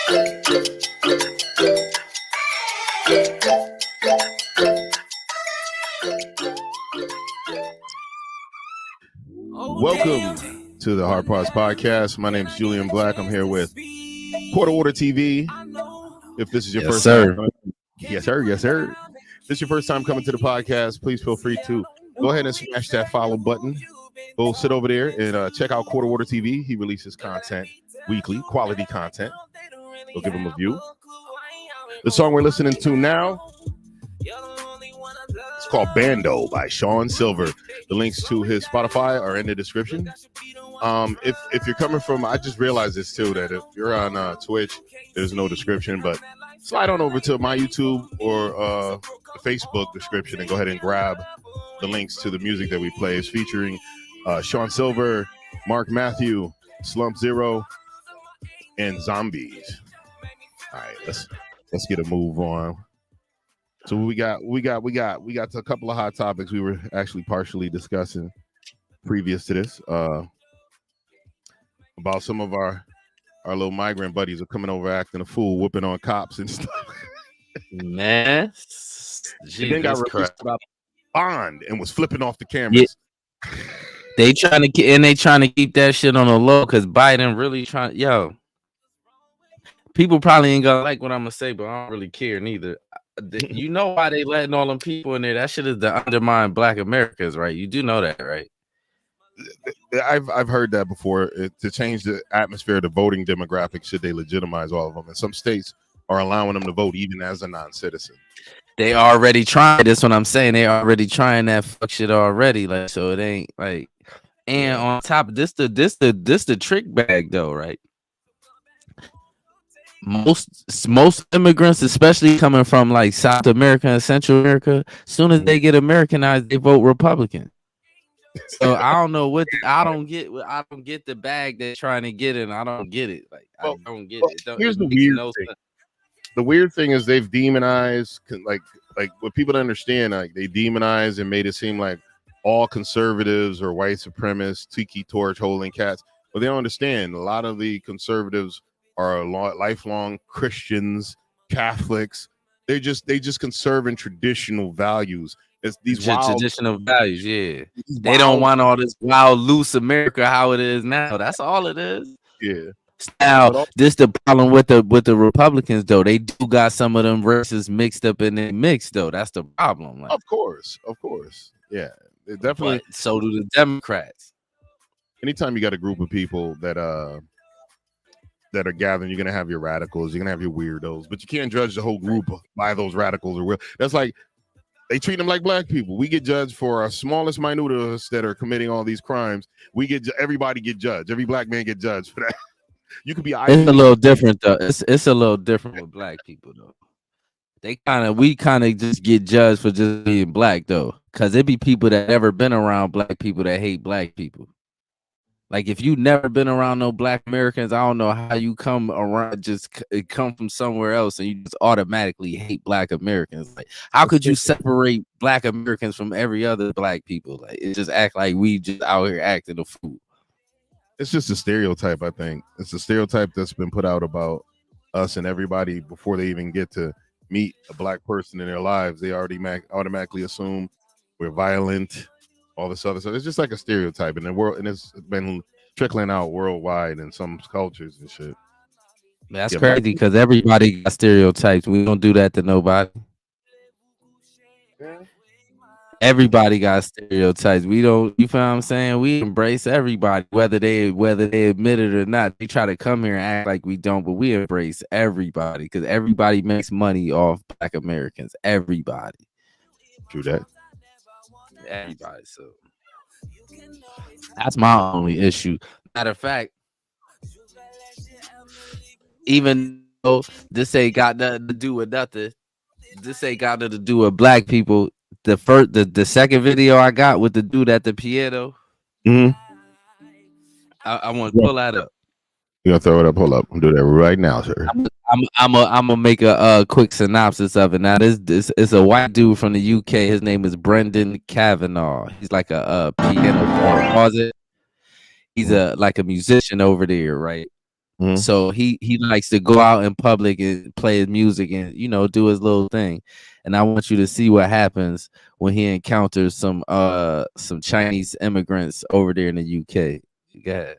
Welcome to the Hard Parts Podcast. My name is Julian Black. I'm here with Quarter Order TV. If this is your first time, yes, sir. If this is your first time coming to the podcast, please feel free to go ahead and smash that follow button. Go sit over there and check out Quarter Order TV. He releases content weekly, quality content. Go give him a view. The song we're listening to now, it's called Bando by Sean Silver. The links to his Spotify are in the description. If you're coming from, I just realized this too, that if you're on Twitch, there's no description, but slide on over to my YouTube or the Facebook description and go ahead and grab the links to the music that we play. It's featuring Sean Silver, Mark Matthew, Slump Zero, and Zombies. All right, let's get a move on. So we got a couple of hot topics we were actually partially discussing previous to this about some of our little migrant buddies are coming over acting a fool, whooping on cops and stuff. Man, he then got released about bond and was flipping off the cameras. Yeah. They trying to keep that shit on the low because Biden really trying. Yo, people probably ain't gonna like what I'm gonna say, but I don't really care neither. You know why they letting all them people in there? That shit is to undermine Black Americans, right? You do know that, right? I've heard that before. To change the atmosphere of the voting demographic, should they legitimize all of them? And some states are allowing them to vote even as a non-citizen. They already trying. That's what I'm saying. They already trying that fuck shit already. Like, so it ain't like. And on top of this, the trick bag though, right? Most immigrants, especially coming from like South America and Central America, as soon as they get Americanized, they vote Republican. So I don't know what I don't get the bag they're trying to get in. I don't get it. Like I don't get it. Here's the weird thing. The weird thing is they've demonized like what people don't understand. Like they demonized and made it seem like all conservatives are white supremacists, tiki torch holding cats. But they don't understand. A lot of the conservatives are lifelong Christians, Catholics. They just conserve in traditional values. It's these traditional values, yeah. They don't want all this wild, loose America how it is now. That's all it is. Yeah. Now, this the problem with the Republicans though. They do got some of them races mixed up in their mix though. That's the problem. Like, of course, yeah. It definitely. But so do the Democrats. Anytime you got a group of people that are gathering, you're gonna have your radicals, you're gonna have your weirdos, but you can't judge the whole group by those radicals or will. That's like they treat them like black people. We get judged for our smallest minute of us that are committing all these crimes. Everybody get judged. Every black man get judged for that. You could be. It's a little different though. It's a little different with black people though. We kind of just get judged for just being black though, because it be people that never been around black people that hate black people. Like if you never been around no Black Americans, I don't know how you come around, just come from somewhere else and you just automatically hate Black Americans. Like how could you separate Black Americans from every other black people? Like it just act like we just out here acting a fool. It's just a stereotype, I think. It's a stereotype that's been put out about us and everybody before they even get to meet a black person in their lives. They already automatically assume we're violent. All this other stuff. It's just like a stereotype in the world, and it's been trickling out worldwide in some cultures and shit. That's crazy because everybody got stereotypes. We don't do that to nobody. Yeah. Everybody got stereotypes. We don't. You feel what I'm saying? We embrace everybody, whether they admit it or not. They try to come here and act like we don't, but we embrace everybody because everybody makes money off Black Americans. Everybody. True that. Everybody, so that's my only issue. Matter of fact, even though this ain't got nothing to do with nothing, this ain't got nothing to do with black people. The second video I got with the dude at the piano, I want to pull that up. You gonna throw it up? Hold up, I'm doing that right now, sir. I'm gonna make a quick synopsis of it. Now, this is a white dude from the UK. His name is Brendan Kavanagh. He's like a piano player. He's like a musician over there, right? So he likes to go out in public and play his music and do his little thing. And I want you to see what happens when he encounters some Chinese immigrants over there in the UK. Go ahead.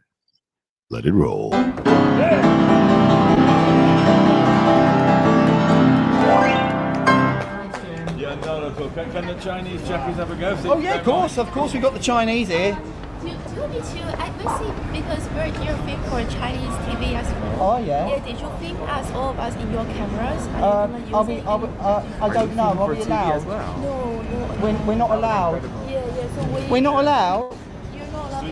Let it roll. Can the Chinese Jeffries have a go? Oh yeah, of course we've got the Chinese here. Do you need to, basically, because we're here film for Chinese TV as well. Oh yeah. Yeah, did you film us, all of us, in your cameras? I don't know. Are we allowed? No. We're not allowed. Yeah, so We're not allowed? You're not allowed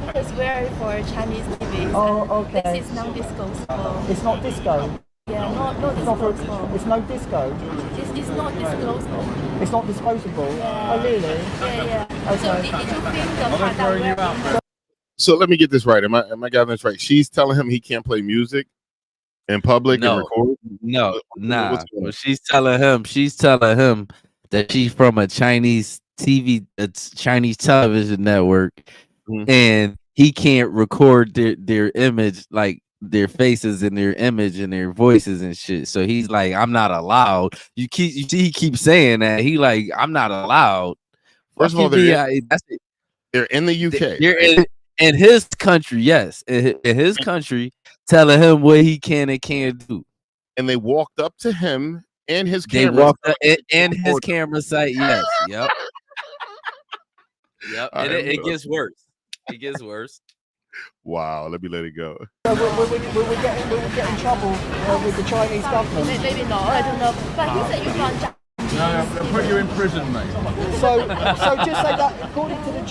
because we're for Chinese TV. Oh, okay. This is non-disclosable. It's not disco? Yeah, not disclosable. It's no disco? It's not disclosable. It's not disposable? Yeah. Oh really? Yeah. Okay. So did you film the part that we're... So let me get this right. Am I getting this right? She's telling him he can't play music in public and record? No, nah. Well, she's telling him that she's from a Chinese Chinese television network, and he can't record their image, like their faces and their image and their voices and shit. So he's like, I'm not allowed. You see, he keeps saying that. He like, I'm not allowed. First of all, they're in the UK. They're in his country, yes. In his country, telling him what he can and can't do. And they walked up to him and his camera. They walked up and his camera site, yes. Yep. And it gets worse. It gets worse. Wow, let me let it go. Will we get in trouble with the Chinese government? Maybe not, I don't know. But he said you're from No, they'll put you in prison, mate. So just say that according to the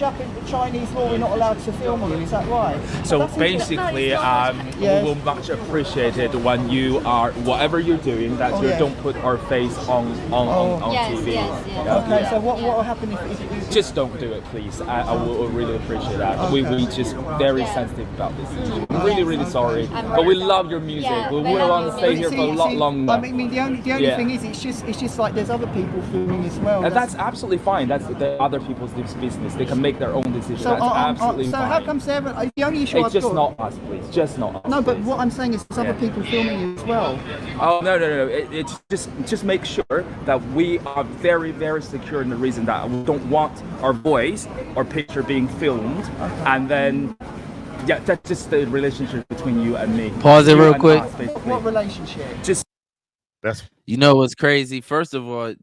Chinese law, we're not allowed to film you. Is that right? So basically, we will much appreciate it when you are, whatever you're doing, that you don't put our face on TV. Yes. Okay, so what will happen if you... Just don't do it, please. I will really appreciate that. Okay. We just very sensitive about this. I'm really sorry, but we love your music. We want to stay here for a lot longer. I mean, the only thing is, it's just like there's other people filming as well. And that's absolutely fine. That's the other people's business. They can make their own decisions. That's absolutely fine. So how come the only issue it's just not us, please. Just not us. No, but what I'm saying is there's other people filming you as well. Oh no! It's just make sure that we are very secure in the reason that we don't want our voice or picture being filmed, and then that's just the relationship between you and me. Pause it real quick. What relationship? Just what's crazy? First of all,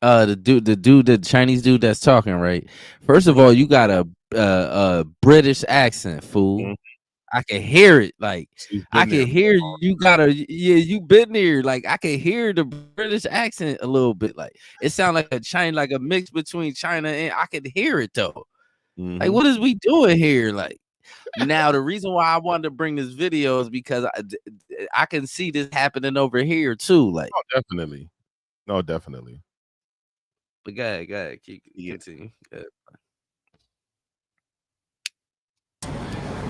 the Chinese dude that's talking, right? First of all, you got a British accent, fool. I can hear it. Like I can hear you you been there. Like I can hear the British accent a little bit. Like it sounds like a mix between China and I can hear it though. Like what is we doing here? Like now the reason why I wanted to bring this video is because I can see this happening over here too. Like definitely. No, definitely. But go ahead. Continue.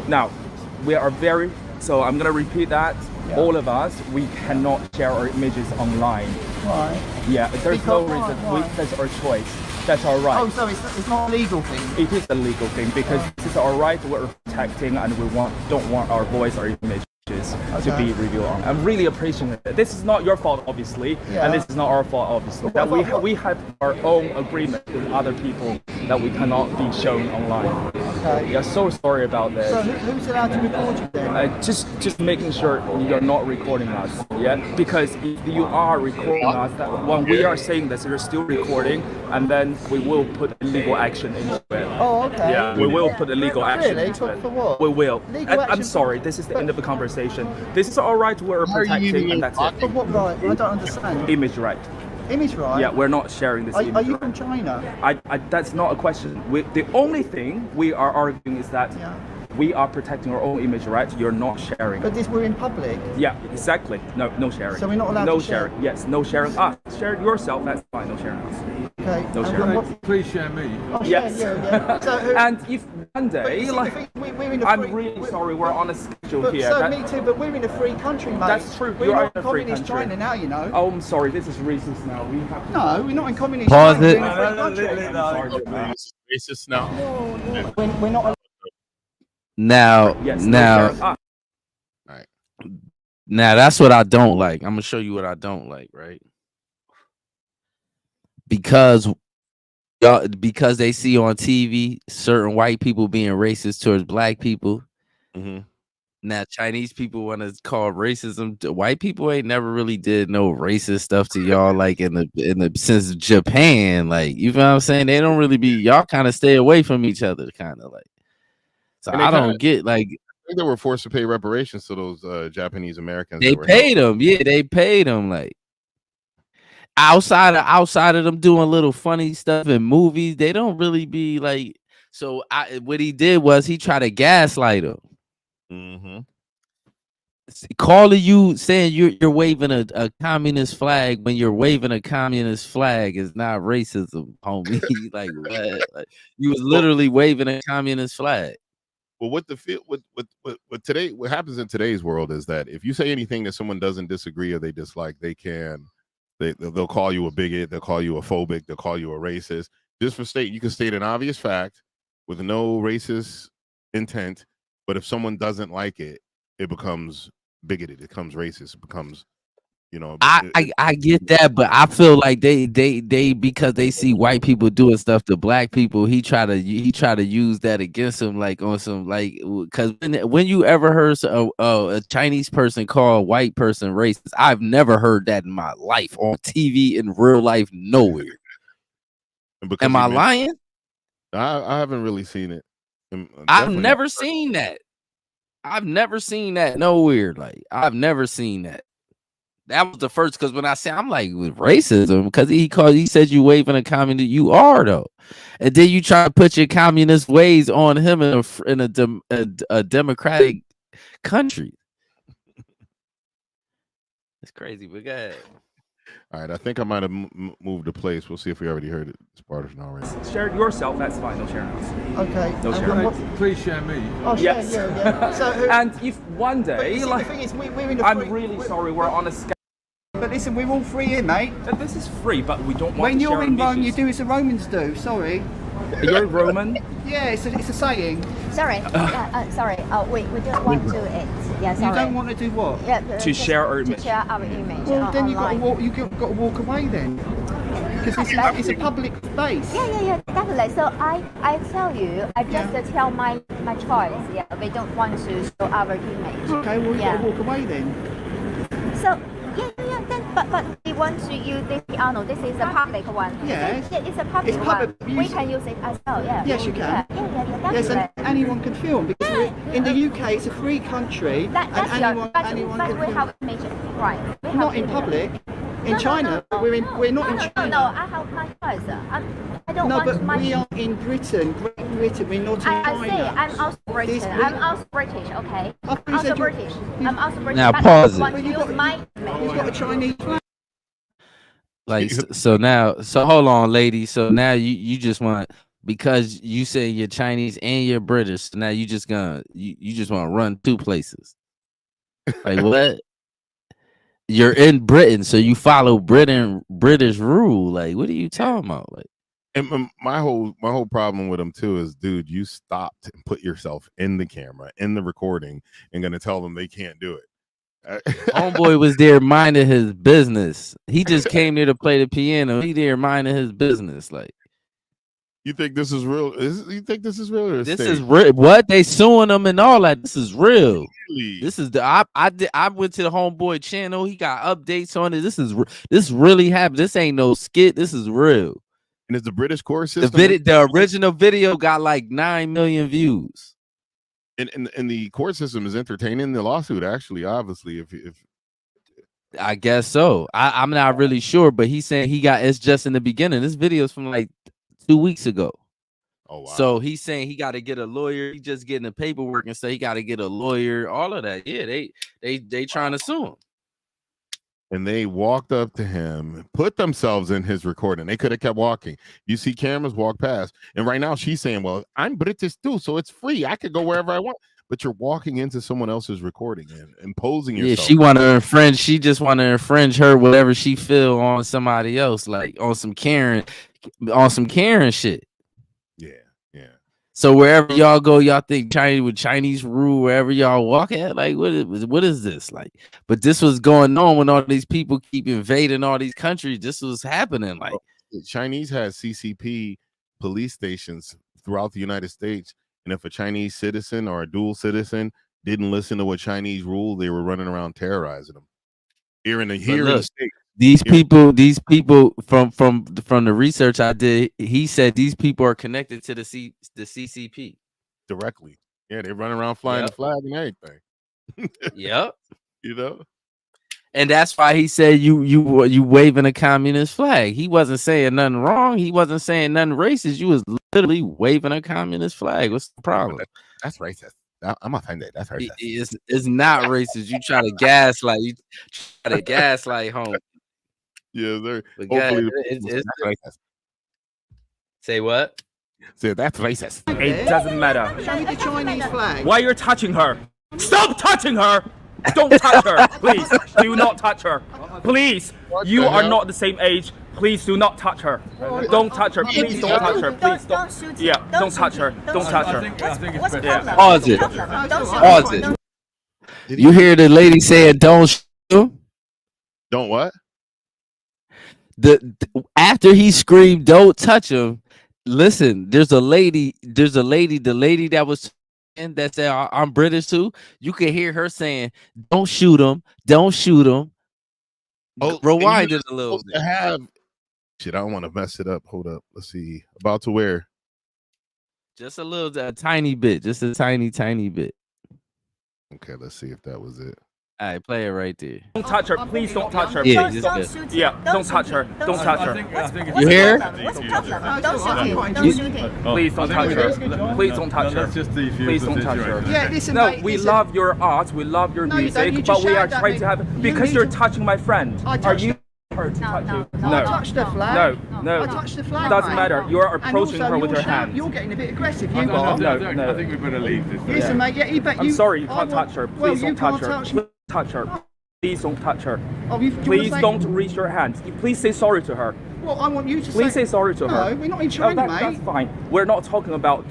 Now, we are so I'm going to repeat that. Yeah. All of us, we cannot share our images online. Right. Yeah, there's no reason. That's our choice. That's our right. Oh, so it's not a legal thing? It is a legal thing because this is our right we're protecting, and we don't want our voice or images to be revealed on. I'm really appreciating it. This is not your fault, obviously, and this is not our fault, obviously. That we have our own agreement with other people that we cannot be shown online. Okay. We are so sorry about this. So who's allowed to record you then? Just making sure you're not recording us, because if you are recording us, that when we are saying this, you're still recording, and then we will put legal action into it. Oh, okay. Yeah, we will put a legal action into it. For what? We will. I'm sorry, this is the end of the conversation. This is our right we're protecting, and that's it. But what right? I don't understand. Image right. Image right? Yeah, we're not sharing this image. Are you from China? That's not a question. The only thing we are arguing is that we are protecting our own image rights. You're not sharing. But we're in public. Yeah, exactly. No sharing. So we're not allowed to share? No sharing. Yes, no sharing us. Share yourself, that's fine. No sharing us. Okay. No sharing. Please share me. Oh, yes. Yeah. So and if one day, I'm really sorry, we're on a schedule here. So me too, but we're in a free country, mate. That's true. We're not in communist China now, you know. Oh, I'm sorry. This is racist now. We have to... No, we're not in communist Pause China. it. This is racist now. We're not. Now, yes, now, all Now that's what I don't like. I'm gonna show you what I don't like, right? Because because they see on TV certain white people being racist towards black people. Mm-hmm. Now Chinese people want to call racism. White people ain't never really did no racist stuff to y'all like in the since Japan. Like, you know what I'm saying? They don't really be, y'all kind of stay away from each other, kind of like. So And I don't get like, I think they were forced to pay reparations to those Japanese Americans. they that were held. paid them. Yeah, they paid them. Like, outside of them doing little funny stuff in movies, they don't really be like. So what he did was he tried to gaslight him. Mm-hmm. Calling you, saying you're waving a communist flag when you're waving a communist flag is not racism, homie. Like, what? Like, you was literally waving a communist flag. Well, what today, what happens in today's world is that if you say anything that someone doesn't disagree or they dislike, they'll call you a bigot, they'll call you a phobic, they'll call you a racist. Just for you can state an obvious fact with no racist intent, but if someone doesn't like it, it becomes bigoted, it becomes racist, it becomes, I get that, but I feel like they because they see white people doing stuff to black people, he try to use that against them, like on some, like, because when you ever heard a Chinese person call a white person racist, I've never heard that in my life on TV, in real life, nowhere. Am I lying? I haven't really seen it. I've never seen that. I've never seen that nowhere. Like, I've never seen that. That was the first, because when I say, I'm like, with racism, because he said you waving a communist, you are though, and then you try to put your communist ways on him in a democratic country. It's crazy, but go ahead. All right, I think I might have moved the place. We'll see if we already heard it. It's part of it already. Share it yourself, that's fine. No share us. Okay. No share. Please share me. Oh, Yes. yeah. So, And if one day, see, like, the thing is, we're in a I'm free, really sorry, we're on a scale. But listen, we're all free here, mate. This is free, but we don't want When to share you're in Rome, you issues. do as the Romans do. Sorry. You're Roman? Yeah, it's a saying. Sorry, sorry. We don't want to it. Yeah, sorry. You don't want to do what? Yeah, To share our image. To share our image. Well, then online. you've got to walk away then. Because it's a public space. Yeah, definitely. So I tell you, I just tell my choice. Yeah, we don't want to show our image. Okay, well, you've got to walk away then. So then, but we want to use this. This is a public one. Yes. It's a public It's one. public. We can use it as well. Yeah. Yes, you can. Yeah, Yes, definitely. and anyone can film because in the UK it's a free country That's and your, anyone but can we film. have image, right? We have Not in image. public. In China, we're not in China. No, I have my choice. I don't No, want but my. we are in Britain, Great Britain. We're not in China. I say I'm also British. This I'm also British. Okay. I thought you Also said you- British. I'm also British. Now, but pause I it. want But to you've use got- my We've image. got a Chinese flag. Like, so hold on, lady. So now you just want, because you say you're Chinese and you're British, so now you just want to run two places. Like, what? You're in Britain, so you follow British rule. Like, what are you talking about? Like, And my whole problem with them too is, dude, you stopped and put yourself in the camera, in the recording, and gonna tell them they can't do it. homeboy was there minding his business. He just came there to play the piano. He there minding his business. Like, You think this is real? You think this is real? Or this stage? is real. What, they suing them and all that? This is real. Really? This is the I went to the homeboy channel. He got updates on it. This really happened. This ain't no skit. This is real. And is the British court The system? the original video got like 9 million views. And the court system is entertaining the lawsuit. Actually, obviously, if I guess so. I'm not really sure, but he's saying it's just in the beginning. This video is from like 2 weeks ago. oh wow, So he's saying he got to get a lawyer. He just getting the paperwork and say he got to get a lawyer. All of that. Yeah, they trying to sue him. and they walked up to him, put themselves in his recording. They could have kept walking. You see cameras walk past, and right now she's saying, "Well, I'm British too, so it's free. I could go wherever I want." But you're walking into someone else's recording and imposing yourself. Yeah, she want to infringe. She just want to infringe her whatever she feel on somebody else, like on some Karen shit. Yeah. So wherever y'all go, y'all think Chinese rule wherever y'all walk at. Like, what is this like? But this was going on when all these people keep invading all these countries. This was happening. Like, the Chinese had CCP police stations throughout the United States, and if a Chinese citizen or a dual citizen didn't listen to what Chinese rule, they were running around terrorizing them. Here in the state. These people from the research I did, he said these people are connected to the CCP directly. Yeah, they run around flying the flag and everything. Yep. You know, and that's why he said you waving a communist flag. He wasn't saying nothing wrong. He wasn't saying nothing racist. You was literally waving a communist flag. What's the problem? That's racist. I'm offended. That's racist. It's not racist. You try to gaslight. Home. Yeah, they're hopefully it's racist. Say what? Say that's racist. It doesn't matter. Show me the Chinese flag. Why you're touching her? Stop touching her! Don't touch her, please. Do not touch her, please. You are not the same age. Please do not touch her. Don't touch her. Please don't touch her. Please don't. Yeah, don't touch her. Don't touch her. What's the problem? Pause it. Pause it. You hear the lady saying, "Don't shoot." Don't what? After he screamed, "Don't touch him." Listen, there's a lady. The lady that was in that said, "I'm British too." You can hear her saying, "Don't shoot him. Don't shoot him." Oh, rewind it a little bit. Shit, I don't want to mess it up. Hold up. Let's see. About to where? Just a tiny bit. Just a tiny bit. Okay, let's see if that was it. All right, play it right there. Don't touch her. Please don't touch her. Yeah, don't touch her. Don't touch her. You hear? What's the problem? Don't shoot him. Don't shoot him. Please don't touch her. Please don't touch her. Please don't touch her. Yeah, listen, no, mate, we love your art. We love your music, but we are trying to have because you're touching my friend. Are you? Her to touch you? No. I touched the flag. No. I touched the flag. Doesn't matter. You are approaching her with your hand. You're getting a bit aggressive. You are. No. I think we better leave this. Listen, mate. Yeah, I'm sorry. You can't touch her. Please don't touch her. Please touch her. Please don't touch her. Please don't reach your hand. Please say sorry to her. Well, I want you to please say sorry to her. No, we're not in China, mate. That's fine. We're not talking about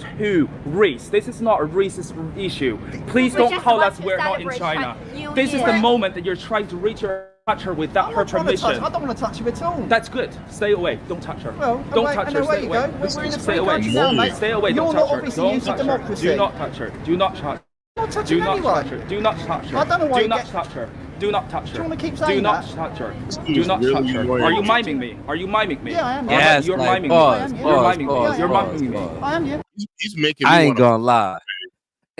race. This is not a racist issue. Please don't call us we're not in China. This is the moment that you're trying to reach her. Touch her without her permission. I don't want to touch her at all. That's good. Stay away. Don't touch her. Well, don't touch her. Stay away. We're in a stay away. Now, mate. Stay away. You're don't not touch her. obviously Don't using touch democracy. her. Do not touch her. Do not touch. I'm not Do touching not anyone. touch her. Do not touch her. I don't know why Do not touch her. Do not touch her. Do you want to keep saying Do not that? touch her. Do not touch her. Are you miming me? Are you miming me? Yeah, I am. Yes, you're like, miming pause, me. pause, You're miming pause, me. You're pause, miming me. pause. I am, yeah. He's making me I ain't gonna lie.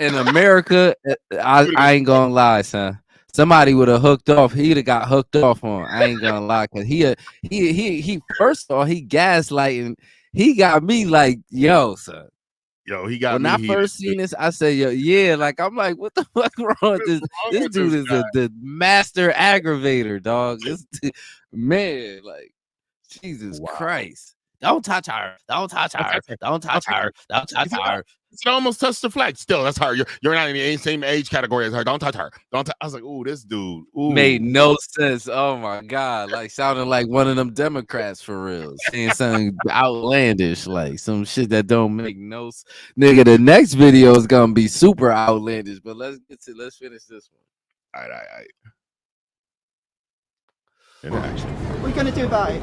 In America, I ain't gonna lie, son. Somebody would have hooked off. He'd have got hooked off on. I ain't gonna lie, cause he first of all he gaslighting. He got me like, yo, son. Yo, he got when me. I first seen this, I said, yo, yeah, like I'm like, what the fuck wrong with this? This dude is the master aggravator, dog. This man, like, Jesus Christ. Don't touch her. Don't touch her. Don't touch her. Don't touch her. She almost touched the flag. Still, that's her. You're not in the same age category as her. Don't touch her. Don't. I was like, ooh, this dude. Ooh. Made no sense. Oh my god, like sounding like one of them Democrats for real, saying something outlandish, like some shit that don't make no sense. Nigga, the next video is gonna be super outlandish. But let's finish this one. All right. What are you gonna do about it?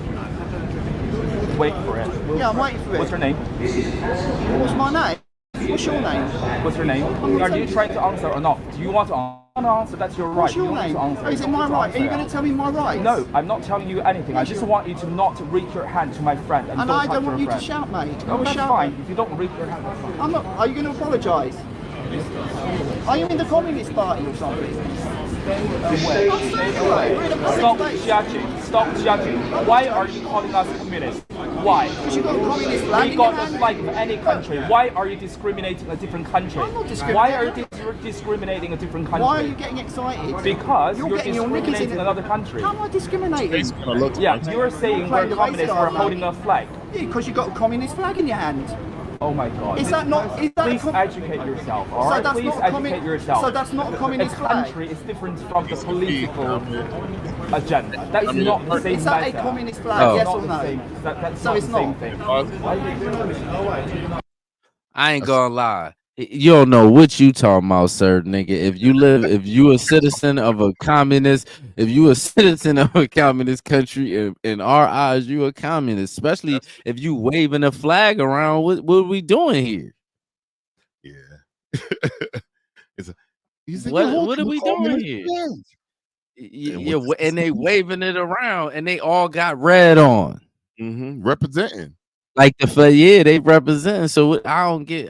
Wait for it. Yeah, I'm waiting for it. What's her name? What's my name? What's your name? What's her name? Are you trying to answer or not? Do you want to answer? That's your right. What's your name? Is it my right? Are you going to tell me my rights? No, I'm not telling you anything. I just want you to not reach your hand to my friend. And I don't want you to shout, mate. No, that's fine. If you don't reach your hand, that's fine. I'm not. Are you going to apologise? Are you in the Communist Party or something? Stop judging. Stop judging. Why are you calling us communists? Why? Because you got a communist flag. We got a flag of any country. Why are you discriminating a different country? I'm not discriminating. Why are you discriminating a different country? Why are you getting excited? Because you're discriminating another country. How am I discriminating? Yeah, you're saying we're communists for holding a flag. Yeah, because you got a communist flag in your hand. Oh my God. Is that not? Is that please educate yourself, all right? Please educate yourself. So that's not a communist flag? A country is different from the political agenda. That is not the same Is that matter. a communist flag, yes or no? That's so not it's the same not. thing. I ain't gonna lie. You don't know what you talking about, sir, nigga. If you a citizen of a communist, if you a citizen of a communist country, in our eyes, you a communist. Especially if you waving a flag around. What are we doing here? Yeah. What are we doing here? Yeah, and they waving it around, and they all got red on. Representing. Like they representing. So I don't get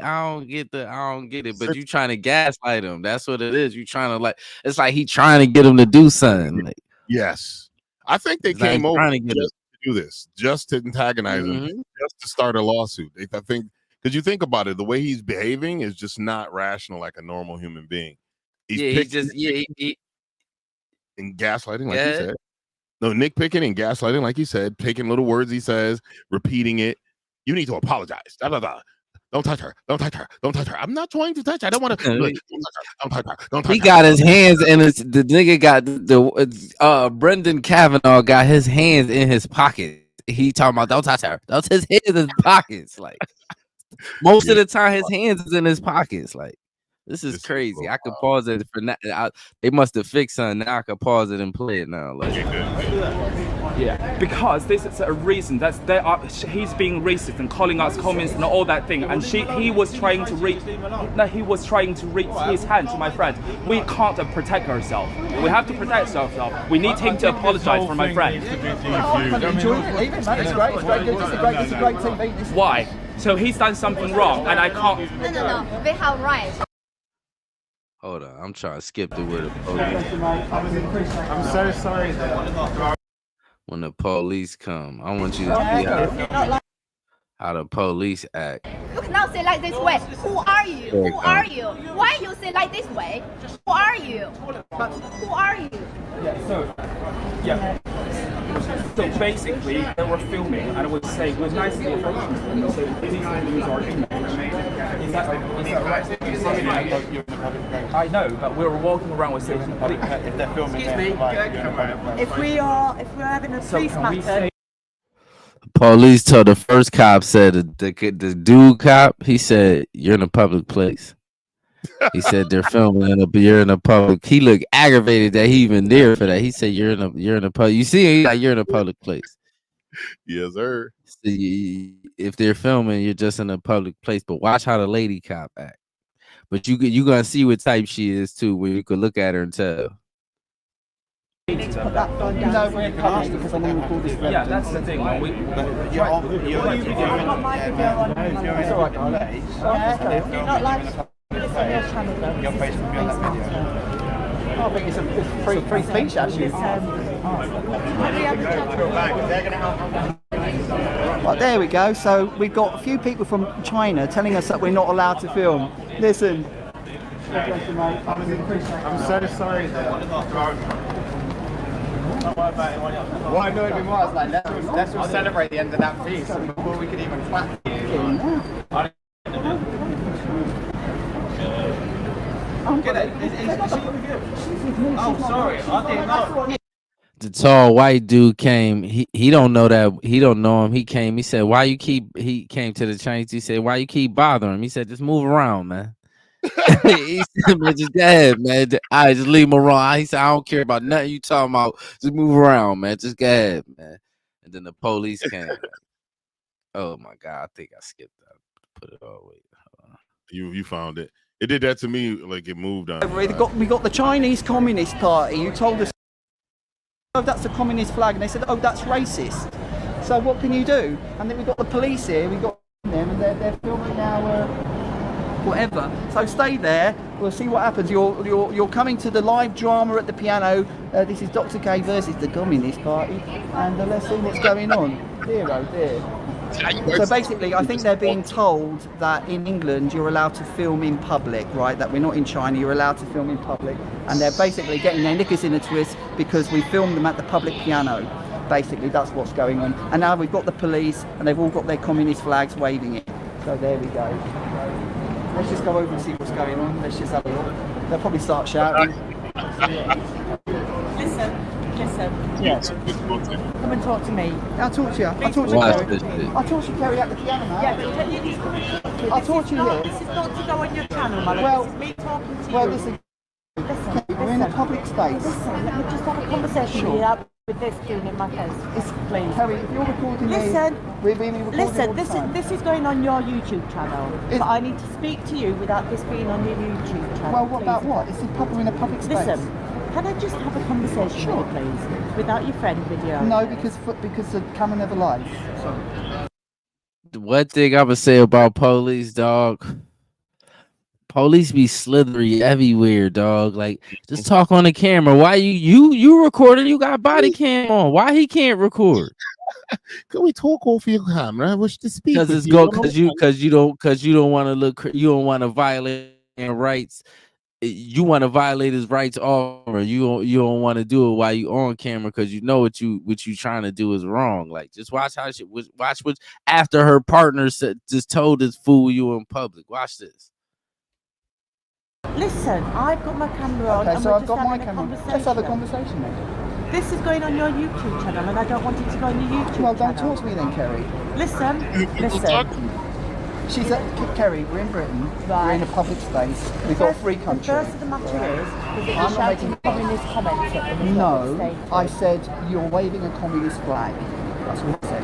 it. But you trying to gaslight him. That's what it is. You trying to it's like he trying to get him to do something. Like, yes, I think they came over to do this, just to antagonize him, just to start a lawsuit. I think because you think about it, the way he's behaving is just not rational like a normal human being. And gaslighting, like he said. No, nitpicking and gaslighting, like he said, taking little words he says, repeating it. You need to apologize. Blah, blah, blah. Don't touch her. Don't touch her. Don't touch her. I'm not trying to touch her. I don't want to. Don't touch her. Don't touch her. Don't touch her. He got his hands in the nigga got the Brendan Kavanagh got his hands in his pocket. He talking about don't touch her. That's his hands in his pockets. Like most of the time, his hands is in his pockets. Like this is crazy. I could pause it for now. They must have fixed something. Now I can pause it and play it now. Like, yeah, because this is a reason he's being racist and calling us communists and all that thing. And he was trying to reach his hand to my friend. We can't protect ourselves. We have to protect ourselves. We need him to apologize for my friend. It's great. It's very good. It's a great TV. Why? So he's done something wrong, and I can't. No. They have right. Hold on, I'm trying to skip the word. I'm so sorry. When the police come, I want you to see how the police act. You cannot say like this way. Who are you? Who are you? Why you say like this way? Who are you? Who are you? So basically, they were filming, and I would say, "We're nicely approaching them." So we need to use our image. Is that right? I know, but we were walking around with saying, if they're filming, excuse me, if we're having a police matter. Police told the first cop said the dude cop. He said you're in a public place. He said they're filming you're in a public. He looked aggravated that he even there for that. He said you're in a public. You see, you're in a public place. Yes, sir. See, if they're filming, you're just in a public place. But watch how the lady cop act. But you gonna see what type she is too when you could look at her and tell. Yeah, that's the thing. I think it's a free speech actually. Right, there we go. So we've got a few people from China telling us that we're not allowed to film. Listen. I'm so sorry. What annoyed me more was like, let's all celebrate the end of that piece before we could even clap. Oh, sorry. I didn't know. The tall white dude came. He don't know that. He don't know him. He came. He said, "Why you keep?" He came to the Chinese. He said, "Why you keep bothering him?" He said, "Just move around, man." He said, "Man, just go ahead, man. I just leave him around." He said, "I don't care about nothing you talking about. Just move around, man. Just go ahead, man." And then the police came. Oh my God! I think I skipped that. Put it all away. You found it. It did that to me. Like it moved on. We got the Chinese Communist Party. You told us, "Oh, that's a communist flag," and they said, "Oh, that's racist." So what can you do? And then we got the police here. We got them, and they're filming our whatever. So stay there. We'll see what happens. You're coming to the live drama at the piano. This is Dr. K versus the Communist Party, and let's see what's going on. Dear, oh dear. So basically, I think they're being told that in England you're allowed to film in public, right? That we're not in China, you're allowed to film in public. And they're basically getting their knickers in a twist because we filmed them at the public piano. Basically, that's what's going on. And now we've got the police and they've all got their communist flags waving it. So there we go. Let's just go over and see what's going on. Let's just have a look. They'll probably start shouting. Listen. Yeah. Come and talk to me. I'll talk to you. I'll talk to you, Watch Kerry. this shit. I'll talk to you, Kerry, at the piano now. Yeah, but can you just come and talk to me? I'll talk to you here. This is not to go on your channel, my love. Well- This is me talking to Well, you. listen, Listen, we're in a public space. Listen, let me just have a conversation Sure. with you with this doing in my face. Please. Kerry, if you're recording Listen. me, we're being recorded all Listen, the time. this is going on your YouTube channel. Is- But I need to speak to you without this being on your YouTube channel. Well, what please. about what? We're in a public space. Listen, can I just have a conversation Sure. with you, please? Without your friend video. No, because the camera never lies. One thing I would say about police, dog. Police be slithery everywhere, dog. Like, just talk on the camera. Why you recording? You got body cam on. Why he can't record? Can we talk off your camera? I wish to speak Because with it's you. go because you don't want to look. You don't want to violate his rights. You want to violate his rights, or you don't want to do it while you on camera because you know what you trying to do is wrong. Like, just watch how she watch what after her partner said just told this fool you in public. Watch this. Listen, I've got my camera on. Okay, and so we're I've just got my having a camera. conversation. Let's have a conversation then. This is going on your YouTube channel, and I don't want it to go on your YouTube Well, channel. don't talk to me then, Kerry. Listen. She's at Kerry. We're in Britain. We're Right. in a public space. We've got a free country. The first of the matter is that I'm you're not shouting making- communist comments at them. No, I said you're waving a communist flag. That's what I said.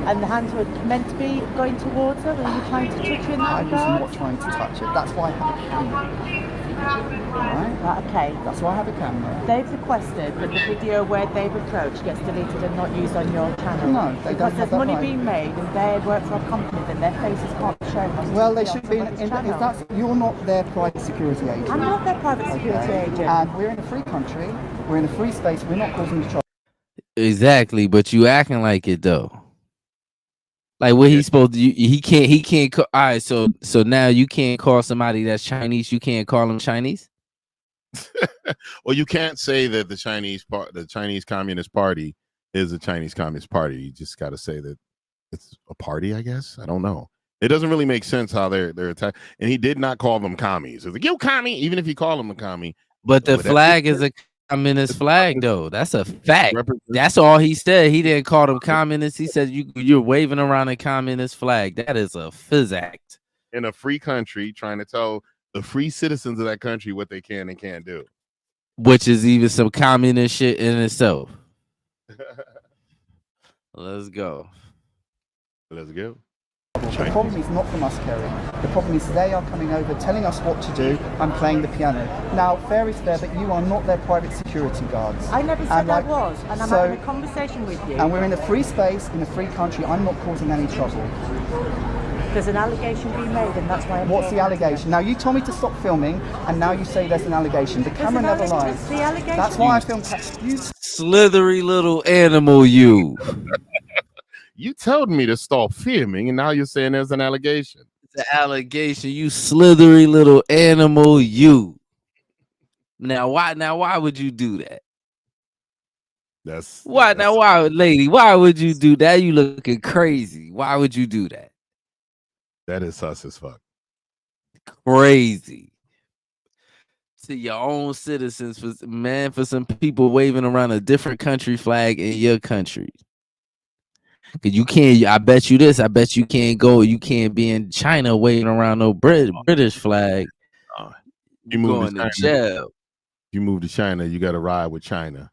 And the hands were meant to be going towards her. Were you trying to touch her in that I was regard? not trying to touch it. That's why I have a camera. Right? Right, okay. That's why I have a camera. They've requested that the video where they've approached gets deleted and not used on your channel. No, they don't because have there's that money right. being made and they work for a company that their faces can't be shown on Well, they on should be. somebody's If channel. that's, you're not their private security agent. I'm not their private security Okay? agent. And we're in a free country. We're in a free space. We're not causing trouble. Exactly, but you acting like it though. Like what he's supposed to, he can't. All right, so now you can't call somebody that's Chinese. You can't call them Chinese. Well, you can't say that the Chinese Communist Party is a Chinese Communist Party. You just got to say that it's a party, I guess. I don't know. It doesn't really make sense how they're attacked. And he did not call them commies. It's like, you commie, even if he called them a commie. But the But flag is a communist flag, though. That's a fact. represents- That's all he said. He didn't call them communists. He said you're waving around a communist flag. That is a physics. in a free country trying to tell the free citizens of that country what they can and can't do. Which is even some communist shit in itself. Let's go. Let's go. The problem is not from us, Kerry. The problem is they are coming over, telling us what to do, and playing the piano. Now, fair is fair, but you are not their private security guards. I never said And I like- was, and I'm so- having a conversation with you. And we're in a free space, in a free country. I'm not causing any trouble. There's an allegation being made, and that's why I'm What's the talking to you. allegation? Now, you told me to stop filming, and now you say there's an allegation. The camera an never allegation. lies. The allegation- That's why I filmed. You Slithery little animal, you. You told me to stop filming, and now you're saying there's an allegation. The allegation, you slithery little animal, you. Now why would you do that? That's Why now? Why, lady? Why would you do that? You looking crazy. Why would you do that? that is sus as fuck. Crazy. To your own citizens, for some people waving around a different country flag in your country. Cause you can't. I bet you this. I bet you can't go. You can't be in China waving around no British flag. You move Going to to China. jail. You move to China, you got to ride with China.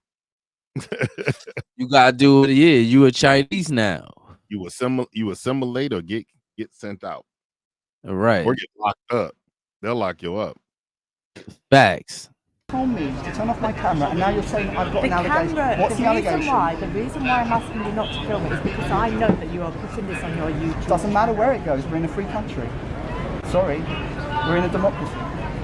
You gotta do it. Yeah, you a Chinese now. You assimilate or get sent out All right. or get locked up. They'll lock you up. Facts. told me to turn off my camera, and now you're saying I've got The an allegation. camera, What's the allegation? The reason why I'm asking you not to film it is because I know that you are putting this on your YouTube. Doesn't matter where it goes. We're in a free country. Sorry, we're in a democracy.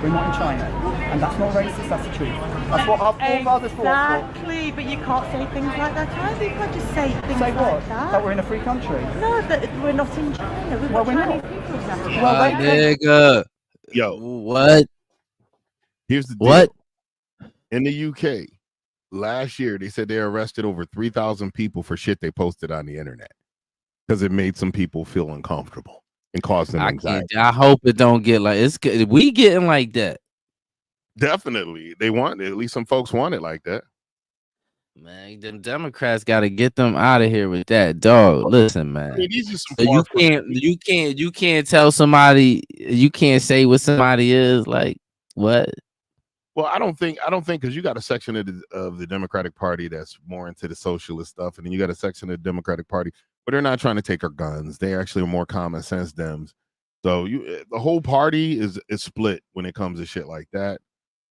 We're not in China, and that's not racist. That's the truth. That's what our forefathers fought for. Exactly, but you can't say things like that either. You can't just say things Say what? like that. That we're in a free country. No, that we're not in China. We've Well, got we're Chinese not. people exactly. Well, My they- nigga. Yo, What? here's the deal. What? In the UK, last year they said they arrested over 3,000 people for shit they posted on the internet because it made some people feel uncomfortable and caused them I anxiety. can't. I hope it don't get like it's. We getting like that. Definitely, they want it. At least some folks want it like that. Man, them Democrats got to get them out of here with that, dog. Listen, man. I mean, these are some So far you can't tell somebody, you can't say what somebody is like. What? Well, I don't think because you got a section of the Democratic Party that's more into the socialist stuff, and then you got a section of the Democratic Party, but they're not trying to take our guns. They actually are more common sense Dems. So the whole party is split when it comes to shit like that.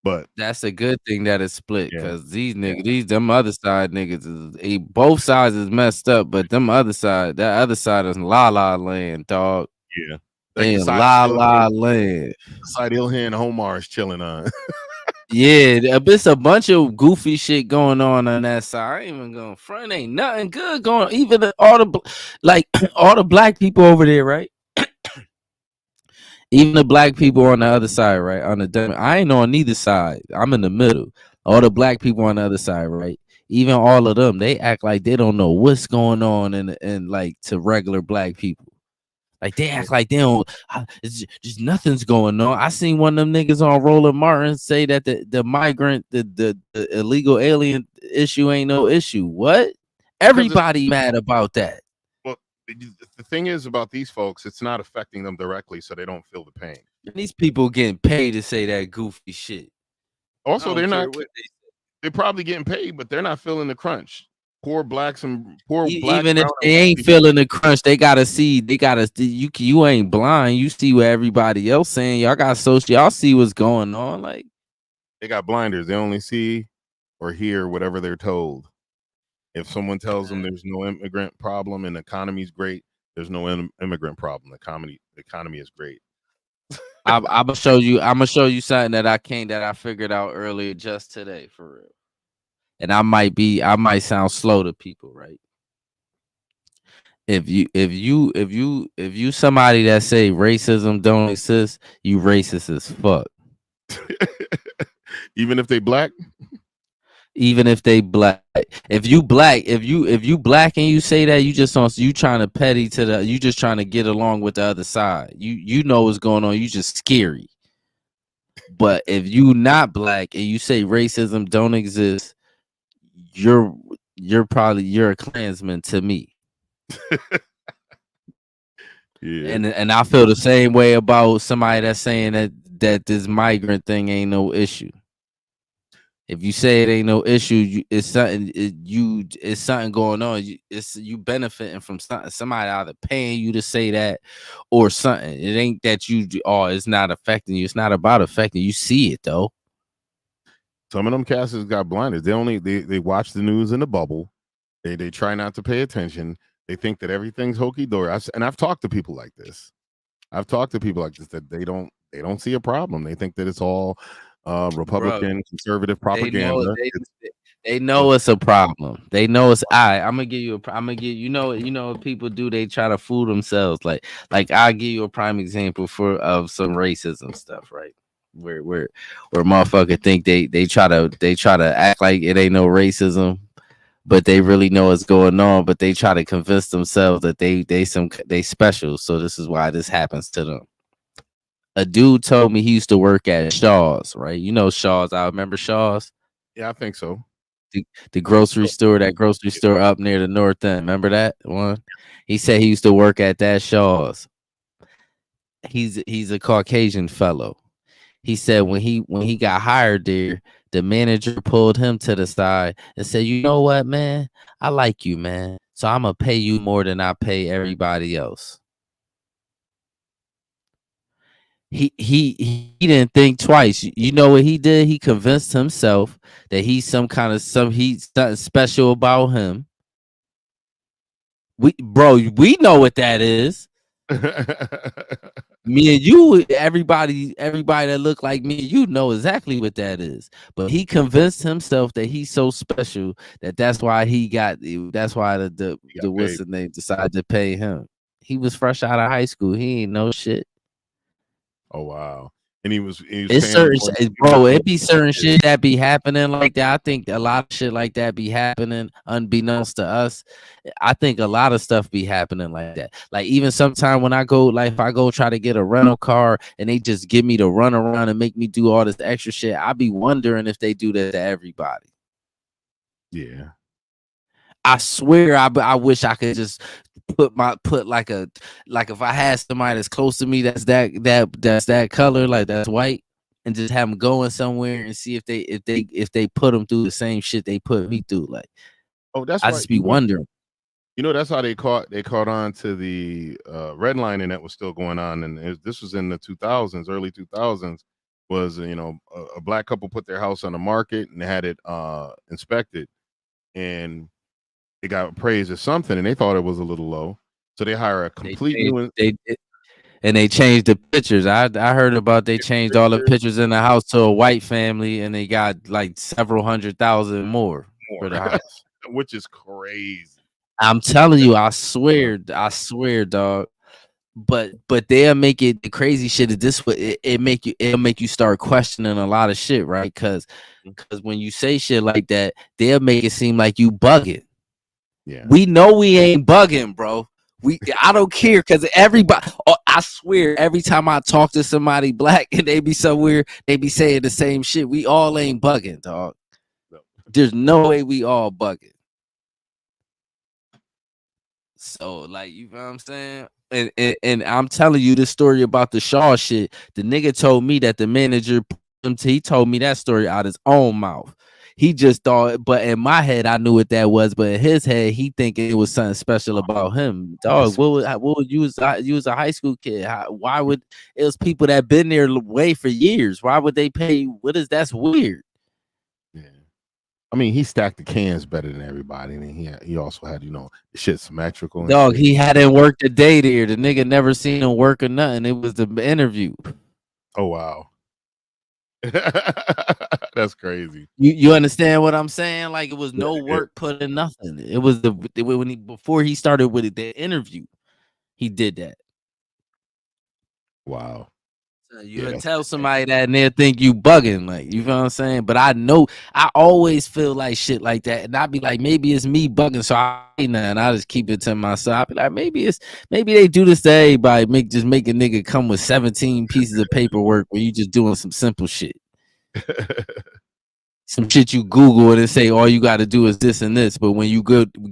But That's a good thing that it's split, Yeah. because these niggas, them other side niggas is both sides is messed up, but that other side is la la land, dog. yeah, They the in side la la land. Ilhan and Homar is chilling on. Yeah, it's a bunch of goofy shit going on that side. I ain't even going front. Ain't nothing good going on. Even all the black people over there, right? Even the black people on the other side, right? I ain't on neither side. I'm in the middle. All the black people on the other side, right? Even all of them, they act like they don't know what's going on and like to regular black people. Like they act like they don't. It's just nothing's going on. I seen one of them niggas on Roland Martin say that the migrant, the illegal alien issue ain't no issue. What? Everybody mad about that. Well, the thing is about these folks, it's not affecting them directly, so they don't feel the pain. And these people getting paid to say that goofy shit. Also, they're probably getting paid, but they're not feeling the crunch. Poor blacks and poor black. Even if they ain't feeling the crunch, they gotta see. You ain't blind. You see what everybody else saying. Y'all see what's going on. Like they got blinders. They only see or hear whatever they're told. If someone tells them there's no immigrant problem and the economy's great, there's no immigrant problem. The economy is great. I'm gonna show you something that I figured out earlier just today, for real. And I might sound slow to people, right? If you somebody that say racism don't exist, you racist as fuck. Even if they black? Even if they black. If you black and you say that, you trying to petty you just trying to get along with the other side. You know what's going on, you just scary. But if you not black and you say racism don't exist, you're a Klansman to me. Yeah. And I feel the same way about somebody that's saying that this migrant thing ain't no issue. If you say it ain't no issue, it's something going on. You benefiting from something. Somebody either paying you to say that or something. It ain't that it's not affecting you. It's not about affecting you. You see it though. Some of them casters got blinders. They watch the news in the bubble. They try not to pay attention. They think that everything's hokey dory. And I've talked to people like this. That they don't see a problem. They think that it's all Republican conservative propaganda. They know it's a problem. They know it's I'm gonna give you what people do. They try to fool themselves. Like I'll give you a prime example of some racism stuff, right? Where motherfucker think they try to act like it ain't no racism, but they really know what's going on, but they try to convince themselves that they special. So this is why this happens to them. A dude told me he used to work at Shaw's, right? You know Shaw's. I remember Shaw's. Yeah, I think so. The grocery store, that grocery store up near the north end. Remember that one? He said he used to work at that Shaw's. He's a Caucasian fellow. He said when he got hired there, the manager pulled him to the side and said, "You know what, man? I like you, man. So I'm gonna pay you more than I pay everybody else." He didn't think twice. You know what he did? He convinced himself that he's something special about him. We know what that is. Me and you, everybody that look like me, you know exactly what that is. But he convinced himself that he's so special that's why the what's the name decided to pay him. He was fresh out of high school. He ain't no shit. Oh wow. And he was it's certain it be certain shit that be happening like that. I think a lot of shit like that be happening unbeknownst to us. I think a lot of stuff be happening like that. Like even sometime when I go, like if I go try to get a rental car and they just give me to run around and make me do all this extra shit, I be wondering if they do that to everybody. Yeah. I swear, I wish I could just put like if I had somebody that's close to me that's that color, like that's white, and just have them going somewhere and see if they put them through the same shit they put me through. Like, Oh, that's I right. just be wondering. That's how they caught on to the redlining that was still going on, and this was in the 2000s, early 2000s. Was a black couple put their house on the market and had it inspected, and it got appraised as something, and they thought it was a little low, so they hire a complete new. And they changed the pictures. I heard about they changed all the pictures in the house to a white family, and they got like several $100,000 more for the house, which is crazy. I'm telling you, I swear, dog. But they'll make it, the crazy shit is this way. It'll make you start questioning a lot of shit, right? Because when you say shit like that, they'll make it seem like you bugging. Yeah, we know we ain't bugging, bro. I don't care, because everybody, I swear, every time I talk to somebody black and they be somewhere, they be saying the same shit. We all ain't bugging, dog. No. There's no way we all bugging. So, like, you know what I'm saying? And I'm telling you this story about the Shaw shit. The nigga told me that the manager, he told me that story out his own mouth. He just thought, but in my head, I knew what that was. But in his head, he thinking it was something special about him. Dog, what would you was a high school kid? Why would it was people that been there way for years? Why would they pay you? That's weird. Yeah, I mean, he stacked the cans better than everybody, and he also had the shit symmetrical. And dog, shit. He hadn't worked a day there. The nigga never seen him work or nothing. It was the interview. Oh wow. That's crazy. You understand what I'm saying? Like, it was no work put in nothing. It was before he started with the interview, he did that. Wow. So you tell somebody that and they'll think you bugging, like, you know what I'm saying? But I know, I always feel like shit like that, and I'd be like, maybe it's me bugging, so I ain't nothing. I just keep it to myself. I'd be like, maybe they do this to everybody, make a nigga come with 17 pieces of paperwork where you just doing some simple shit. Some shit you Google and say all you got to do is this and this, but when you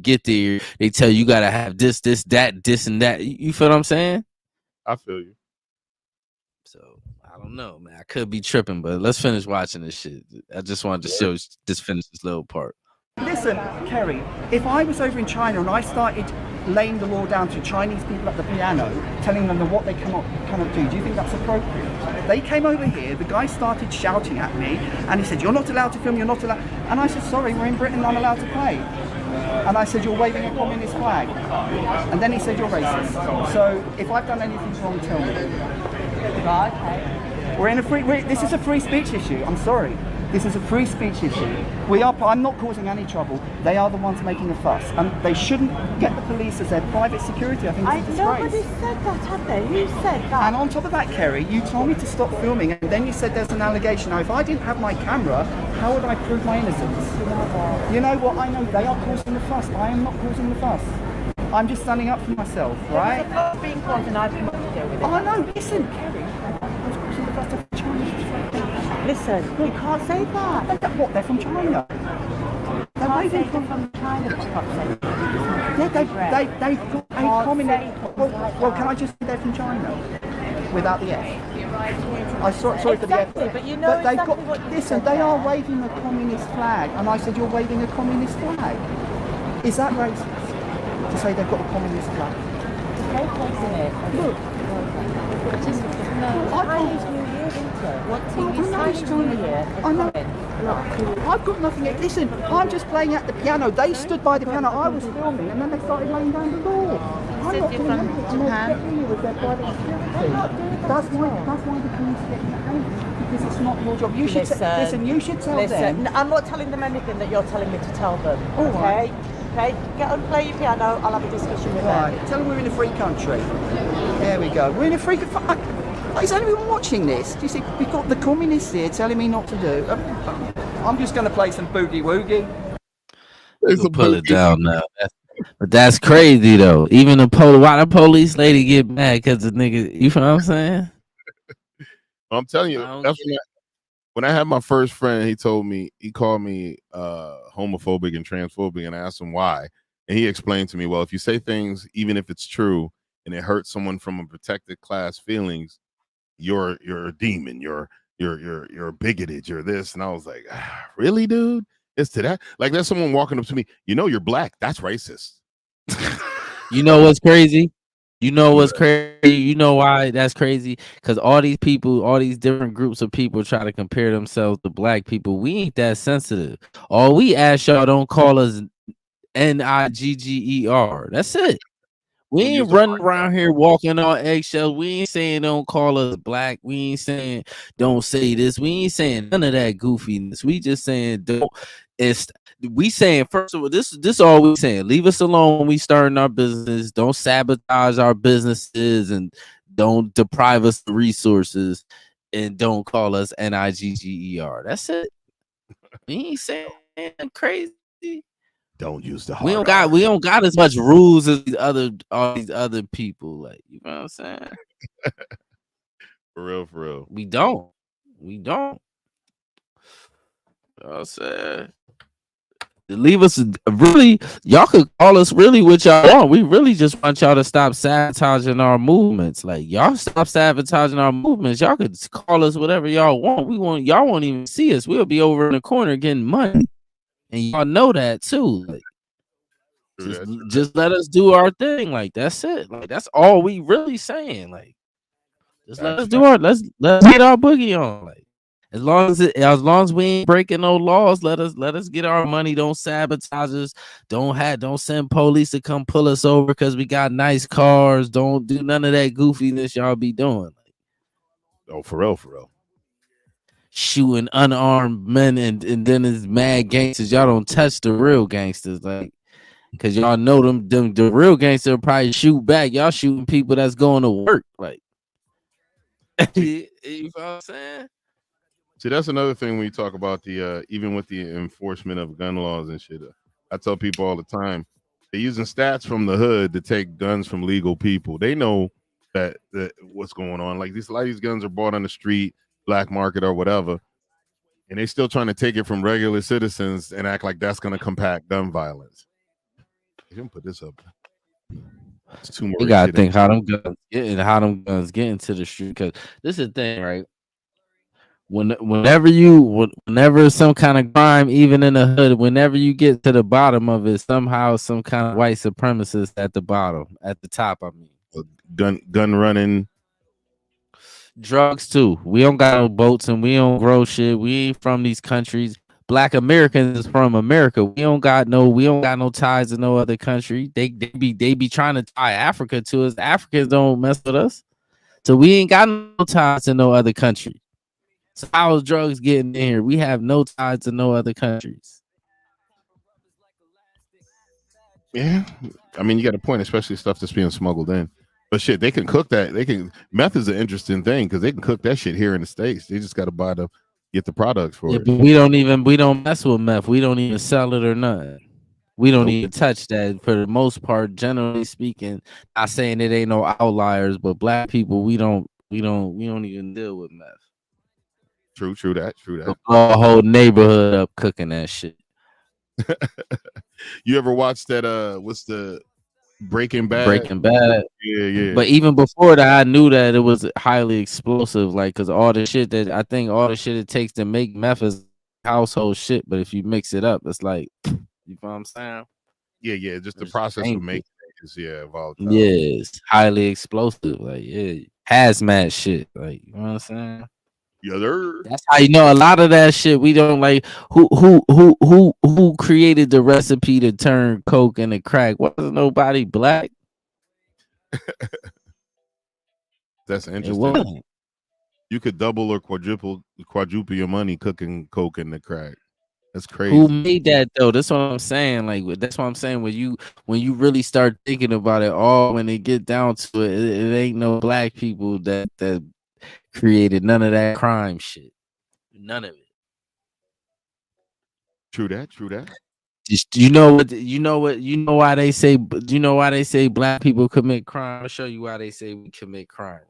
get there, they tell you got to have this, that, this, and that. You feel what I'm saying? I feel you. So I don't know, man. I could be tripping, but let's finish watching this shit. I just wanted to show, just finish this little part. Listen, Kerry, if I was over in China and I started laying the law down to Chinese people at the piano, telling them what they cannot do you think that's appropriate? They came over here, the guy started shouting at me, and he said, you're not allowed to film, you're not allowed. And I said, sorry, we're in Britain, I'm allowed to play. And I said, you're waving a communist flag. And then he said, you're racist. So if I've done anything wrong, tell me. Right, okay. This is a free speech issue, I'm sorry. This is a free speech issue. I'm not causing any trouble. They are the ones making a fuss. And they shouldn't get the police as their private security. I think it's a disgrace. Nobody said that, have they? Who said that? And on top of that, Kerry, you told me to stop filming, and then you said there's an allegation. Now, if I didn't have my camera, how would I prove my innocence? You know what? I know they are causing the fuss. I am not causing the fuss. I'm just standing up for myself, right? It's being caused and I've got to deal with it. Oh, no, listen, Kerry. I was causing the fuss of Chinese. Listen, you can't say that. What? They're from China. They're waving from China, for God's sake. Yeah, they've got a communist. Well, can I just say they're from China without the F? I'm sorry for the F. But you know exactly what you listen, they are waving a communist flag, and I said you're waving a communist flag. Is that racist to say they've got a communist flag? Take place in it. Look. Chinese New Year, isn't it? What TV? Chinese New Year. I know. I've got nothing. Listen, I'm just playing at the piano. They stood by the piano. I was filming, and then they started laying down the law. I'm not doing anything. I'm with their private security. That's why the police get angry, because it's not your job. You should listen. You should tell them. I'm not telling them anything that you're telling me to tell them. All right. Okay, get on, play your piano. I'll have a discussion with them. Tell them we're in a free country. There we go. We're in a free country. Is anyone watching this? Do you see? We've got the communists here telling me not to do. I'm just going to play some boogie woogie. We'll pull it down now. But that's crazy though. Even why the police lady get mad because the nigga. You know what I'm saying? I'm telling you, when I had my first friend, he called me homophobic and transphobic, and I asked him why. And he explained to me, well, if you say things, even if it's true, and it hurts someone from a protected class feelings, you're a demon. You're bigoted. You're this. And I was like, really, dude? It's to that? Like, there's someone walking up to me, you're black. That's racist. You know what's crazy? You know what's crazy? You know why that's crazy? Because all these people, all these different groups of people try to compare themselves to black people. We ain't that sensitive. All we ask y'all, don't call us Nigger. That's it. We ain't running around here walking on eggshells. We ain't saying don't call us black. We ain't saying don't say this. We ain't saying none of that goofiness. We just saying don't. We saying first of all, this all we saying. Leave us alone when we starting our business. Don't sabotage our businesses and don't deprive us of resources and don't call us Nigger. That's it. We ain't saying crazy. Don't use the we don't got as much rules as all these other people. Like, you know what I'm saying? For real. We don't. You know what I'm saying? Leave us really, y'all could call us really what y'all want. We really just want y'all to stop sabotaging our movements. Like, y'all stop sabotaging our movements. Y'all could call us whatever y'all want. Y'all won't even see us. We'll be over in the corner getting money. And y'all know that too. Like, just let us do our thing. Like, that's it. Like, that's all we really saying. Like, just let us do let's get our boogie on. Like, as long as we ain't breaking no laws, let us get our money. Don't sabotage us. Don't send police to come pull us over because we got nice cars. Don't do none of that goofiness y'all be doing. Like, oh, for real. Shooting unarmed men and then it's mad gangsters. Y'all don't touch the real gangsters. Like, cause y'all know them the real gangster probably shoot back. Y'all shooting people that's going to work. Like, you know what I'm saying? See, that's another thing when you talk about the even with the enforcement of gun laws and shit. I tell people all the time, they're using stats from the hood to take guns from legal people. They know that what's going on. Like, a lot of these guns are bought on the street, black market or whatever, and they still trying to take it from regular citizens and act like that's going to combat gun violence. You can put this up. You gotta think how them guns get into the street. Because this is the thing, right? Whenever some kind of crime, even in the hood, whenever you get to the bottom of it, somehow some kind of white supremacist at the bottom, at the top. I mean, gun running, drugs too. We don't got no boats and we don't grow shit. We ain't from these countries. Black Americans is from America. We don't got no ties to no other country. They be trying to tie Africa to us. Africans don't mess with us, so we ain't got no ties to no other country. So how is drugs getting in here? We have no ties to no other countries. Yeah, I mean, you got a point, especially stuff that's being smuggled in. But shit, they can cook that. Meth is an interesting thing because they can cook that shit here in the States. They just got to get the products for it. But we don't mess with meth. We don't even sell it or nothing. We don't even touch that for the most part. Generally speaking, not saying it ain't no outliers, but black people, we don't even deal with meth. True that. The whole neighborhood up cooking that shit. You ever watch that? What's the Breaking Bad? Breaking Bad. Yeah. But even before that, I knew that it was highly explosive. Like, cause all the shit it takes to make meth is household shit. But if you mix it up, it's like, you know what I'm saying? Yeah. Just the process of making it is volatile. Yeah, it's highly explosive. Like, yeah, hazmat shit. Like, you know what I'm saying? Yeah, that's how you know a lot of that shit. We don't like who created the recipe to turn coke into crack. Wasn't nobody black. That's interesting. You could double or quadruple your money cooking coke into crack. That's crazy. Who made that though? That's what I'm saying. Like, that's what I'm saying. When you really start thinking about it, when they get down to it, it ain't no black people that created none of that crime shit. None of it. True that. You know why they say black people commit crime? I'll show you why they say we commit crime.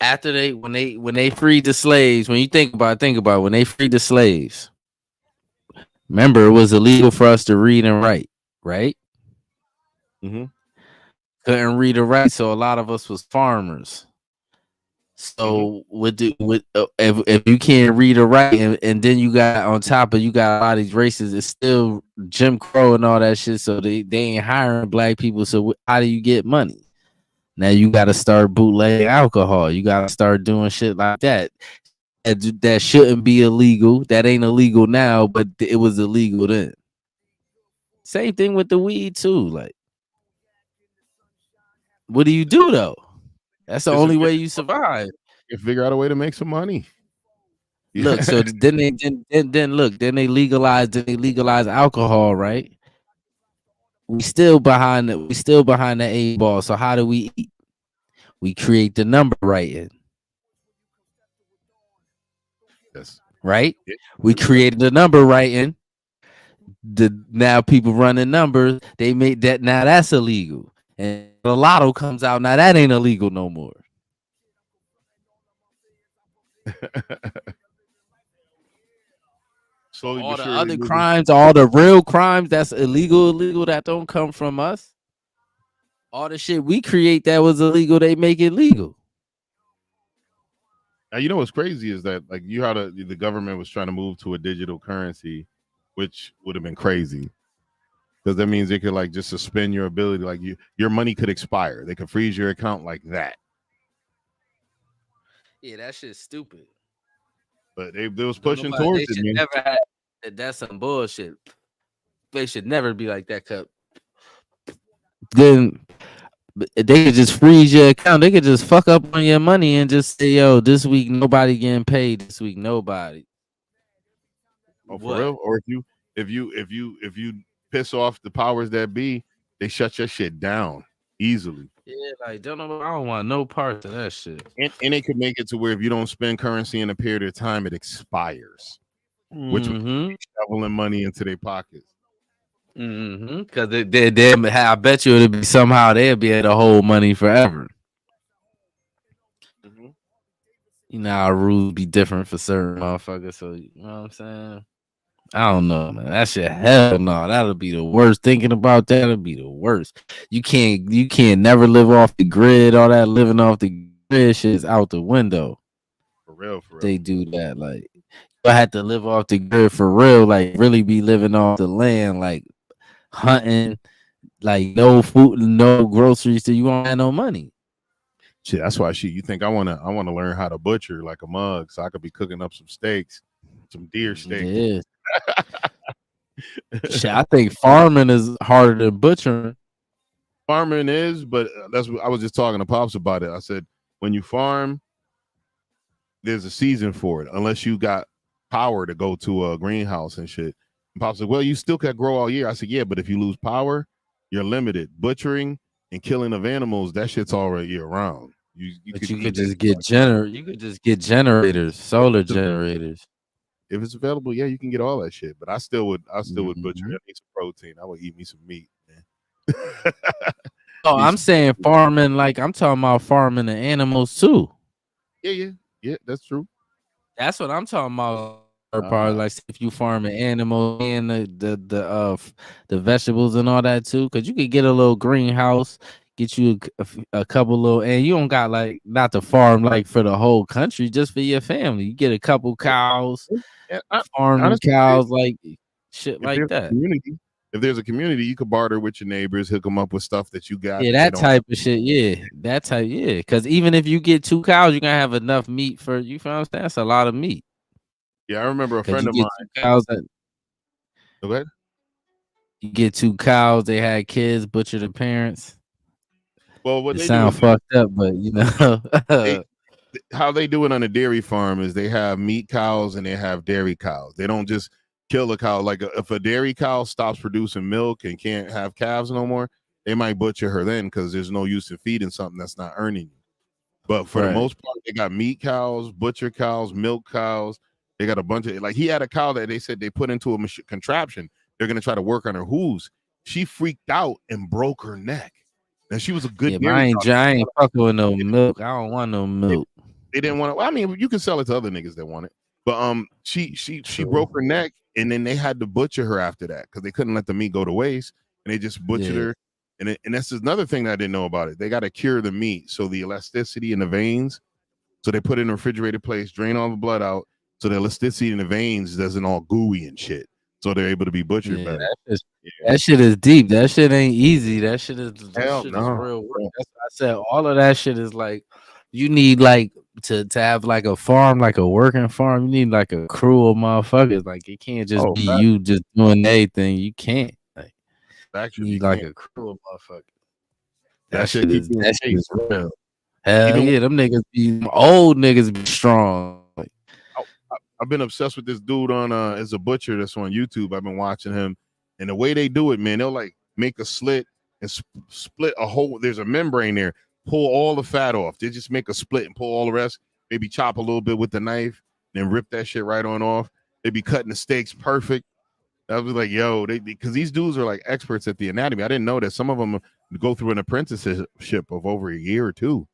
After when they freed the slaves, when you think about when they freed the slaves. Remember, it was illegal for us to read and write, right? Mm-hmm. Couldn't read or write, so a lot of us was farmers. So if you can't read or write, and then you got on top of you got a lot of these races, it's still Jim Crow and all that shit. So they ain't hiring black people. So how do you get money? Now you got to start bootlegging alcohol. You got to start doing shit like that. That shouldn't be illegal. That ain't illegal now, but it was illegal then. Same thing with the weed too. Like, what do you do though? That's the only way you survive. You figure out a way to make some money. Look, so then they legalized alcohol, right? We still behind the 8 ball. So how do we eat? We create the number writing. Yes. Right? We created the number writing. Now people running numbers, they made that now that's illegal. And the lotto comes out, now that ain't illegal no more. Slowly all but the surely other moving. crimes, all the real crimes that's illegal that don't come from us. All the shit we create that was illegal, they make it legal. Now you know what's crazy is that like you how the government was trying to move to a digital currency, which would have been crazy. Because that means they could like just suspend your ability, like your money could expire. They could freeze your account like that. Yeah, that shit's stupid. But they was pushing towards it, man. That's some bullshit. They should never be like that. Cup. Then they could just freeze your account. They could just fuck up on your money and just say, "Yo, this week nobody getting paid. This week nobody." Oh, for real? Or if you piss off the powers that be, they shut your shit down easily. Yeah, like I don't want no parts of that shit. And they could make it to where if you don't spend currency in a period of time, it expires, which would be shoveling money into their pockets. Because I bet you it'll be somehow they'll be able to hold money forever. You know, our rules be different for certain motherfuckers. So you know what I'm saying? I don't know, man. That shit, hell no. That'll be the worst. Thinking about that'll be the worst. You can't never live off the grid. All that living off the grid shit is out the window. For real. They do that. Like you had to live off the grid for real. Like really be living off the land, like hunting, like no food, no groceries. So you won't have no money. Shit, that's why you think I wanna learn how to butcher like a mug, so I could be cooking up some steaks, some deer steaks. Yeah. Shit, I think farming is harder than butchering. Farming is, but that's what I was just talking to Pops about it. I said when you farm, there's a season for it, unless you got power to go to a greenhouse and shit. And Pops said, "Well, you still can grow all year." I said, "Yeah, but if you lose power, you're limited. Butchering and killing of animals, that shit's all year round. You could just get generators, solar generators. If it's available, yeah, you can get all that shit. But I still would butcher. I need some protein. I would eat me some meat, man. Oh, I'm saying farming, like I'm talking about farming the animals too. Yeah, that's true. That's what I'm talking about. Part like if you farming animals and the vegetables and all that too, because you could get a little greenhouse, get you a couple little, and you don't got like not to farm like for the whole country, just for your family. You get a couple cows, farm honestly, cows like shit like that. If there's a community, you could barter with your neighbors, hook them up with stuff that you got. Yeah, that type of shit. Yeah, that type. Yeah, because even if you get 2 cows, you're gonna have enough meat for you. Feel what I'm saying? That's a lot of meat. Yeah, I remember a friend of mine. Cows Go ahead. You get 2 cows. They had kids, butcher the parents. Well, what it they sound fucked up, but you know how they do it on a dairy farm is they have meat cows and they have dairy cows. They don't just kill a cow. Like if a dairy cow stops producing milk and can't have calves no more, they might butcher her then because there's no use in feeding something that's not earning you. But for the most part, they got meat cows, butcher cows, milk cows. They got a bunch of, like, he had a cow that they said they put into a contraption. They're going to try to work on her hooves. She freaked out and broke her neck. And she was a good I ain't fucking with no milk. I don't want no milk. they didn't want to. Well, I mean, you can sell it to other niggas that want it. But she broke her neck, and then they had to butcher her after that because they couldn't let the meat go to waste, and they just butchered her. And that's another thing that I didn't know about it. They got to cure the meat, so the elasticity in the veins. So they put it in a refrigerated place, drain all the blood out, so the elasticity in the veins doesn't all gooey and shit. So they're able to be butchered better. That shit is deep. That shit ain't easy. That shit is is real work. That's what I said. All of that shit is like you need like to have like a farm, like a working farm. You need like a crew of motherfuckers. Like it can't just be you just doing anything. You can't. Like you need like a crew of motherfuckers. That shit is real. Hell yeah, them niggas be old niggas be strong. Like, I've been obsessed with this dude on as a butcher that's on YouTube. I've been watching him, and the way they do it, man, they'll like make a slit and split a whole. There's a membrane there. Pull all the fat off. They just make a split and pull all the rest. Maybe chop a little bit with the knife, then rip that shit right on off. They be cutting the steaks perfect. I was like, yo, because these dudes are like experts at the anatomy. I didn't know that some of them go through an apprenticeship of over a year or two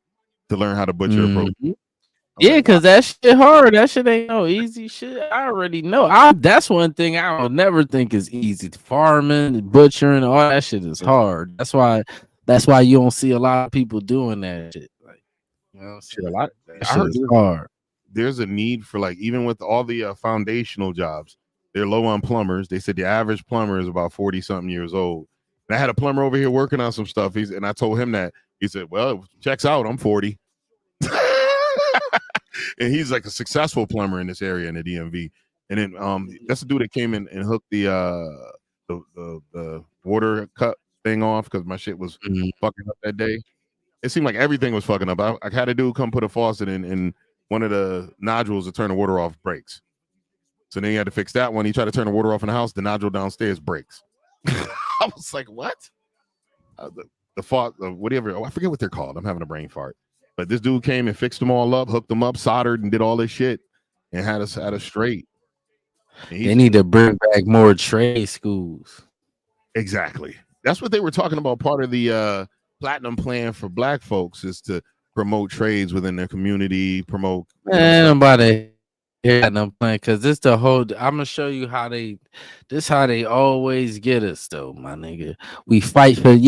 to learn how to butcher a protein. Yeah, because that shit hard. That shit ain't no easy shit. I already know. That's one thing I will never think is easy. Farming, butchering, all that shit is hard. That's why you don't see a lot of people doing that shit. Like, you know, shit, a lot. That shit is hard. There's a need for like even with all the foundational jobs, they're low on plumbers. They said the average plumber is about 40-something years old. And I had a plumber over here working on some stuff. And I told him that. He said, "Well, it checks out. I'm 40." And he's like a successful plumber in this area in the DMV. And then that's the dude that came in and hooked the water cup thing off because my shit was fucking up that day. It seemed like everything was fucking up. I had a dude come put a faucet in, and one of the nodules to turn the water off breaks. So then he had to fix that one. He tried to turn the water off in the house. The nodule downstairs breaks. I was like, what? Whatever. I forget what they're called. I'm having a brain fart. But this dude came and fixed them all up, hooked them up, soldered, and did all this shit, and had us straight. They need to bring back more trade schools. Exactly. That's what they were talking about. Part of the platinum plan for Black folks is to promote trades within their community, promote. Nobody here no plan because this the whole. I'm gonna show you how they always get us though, my nigga. We fight for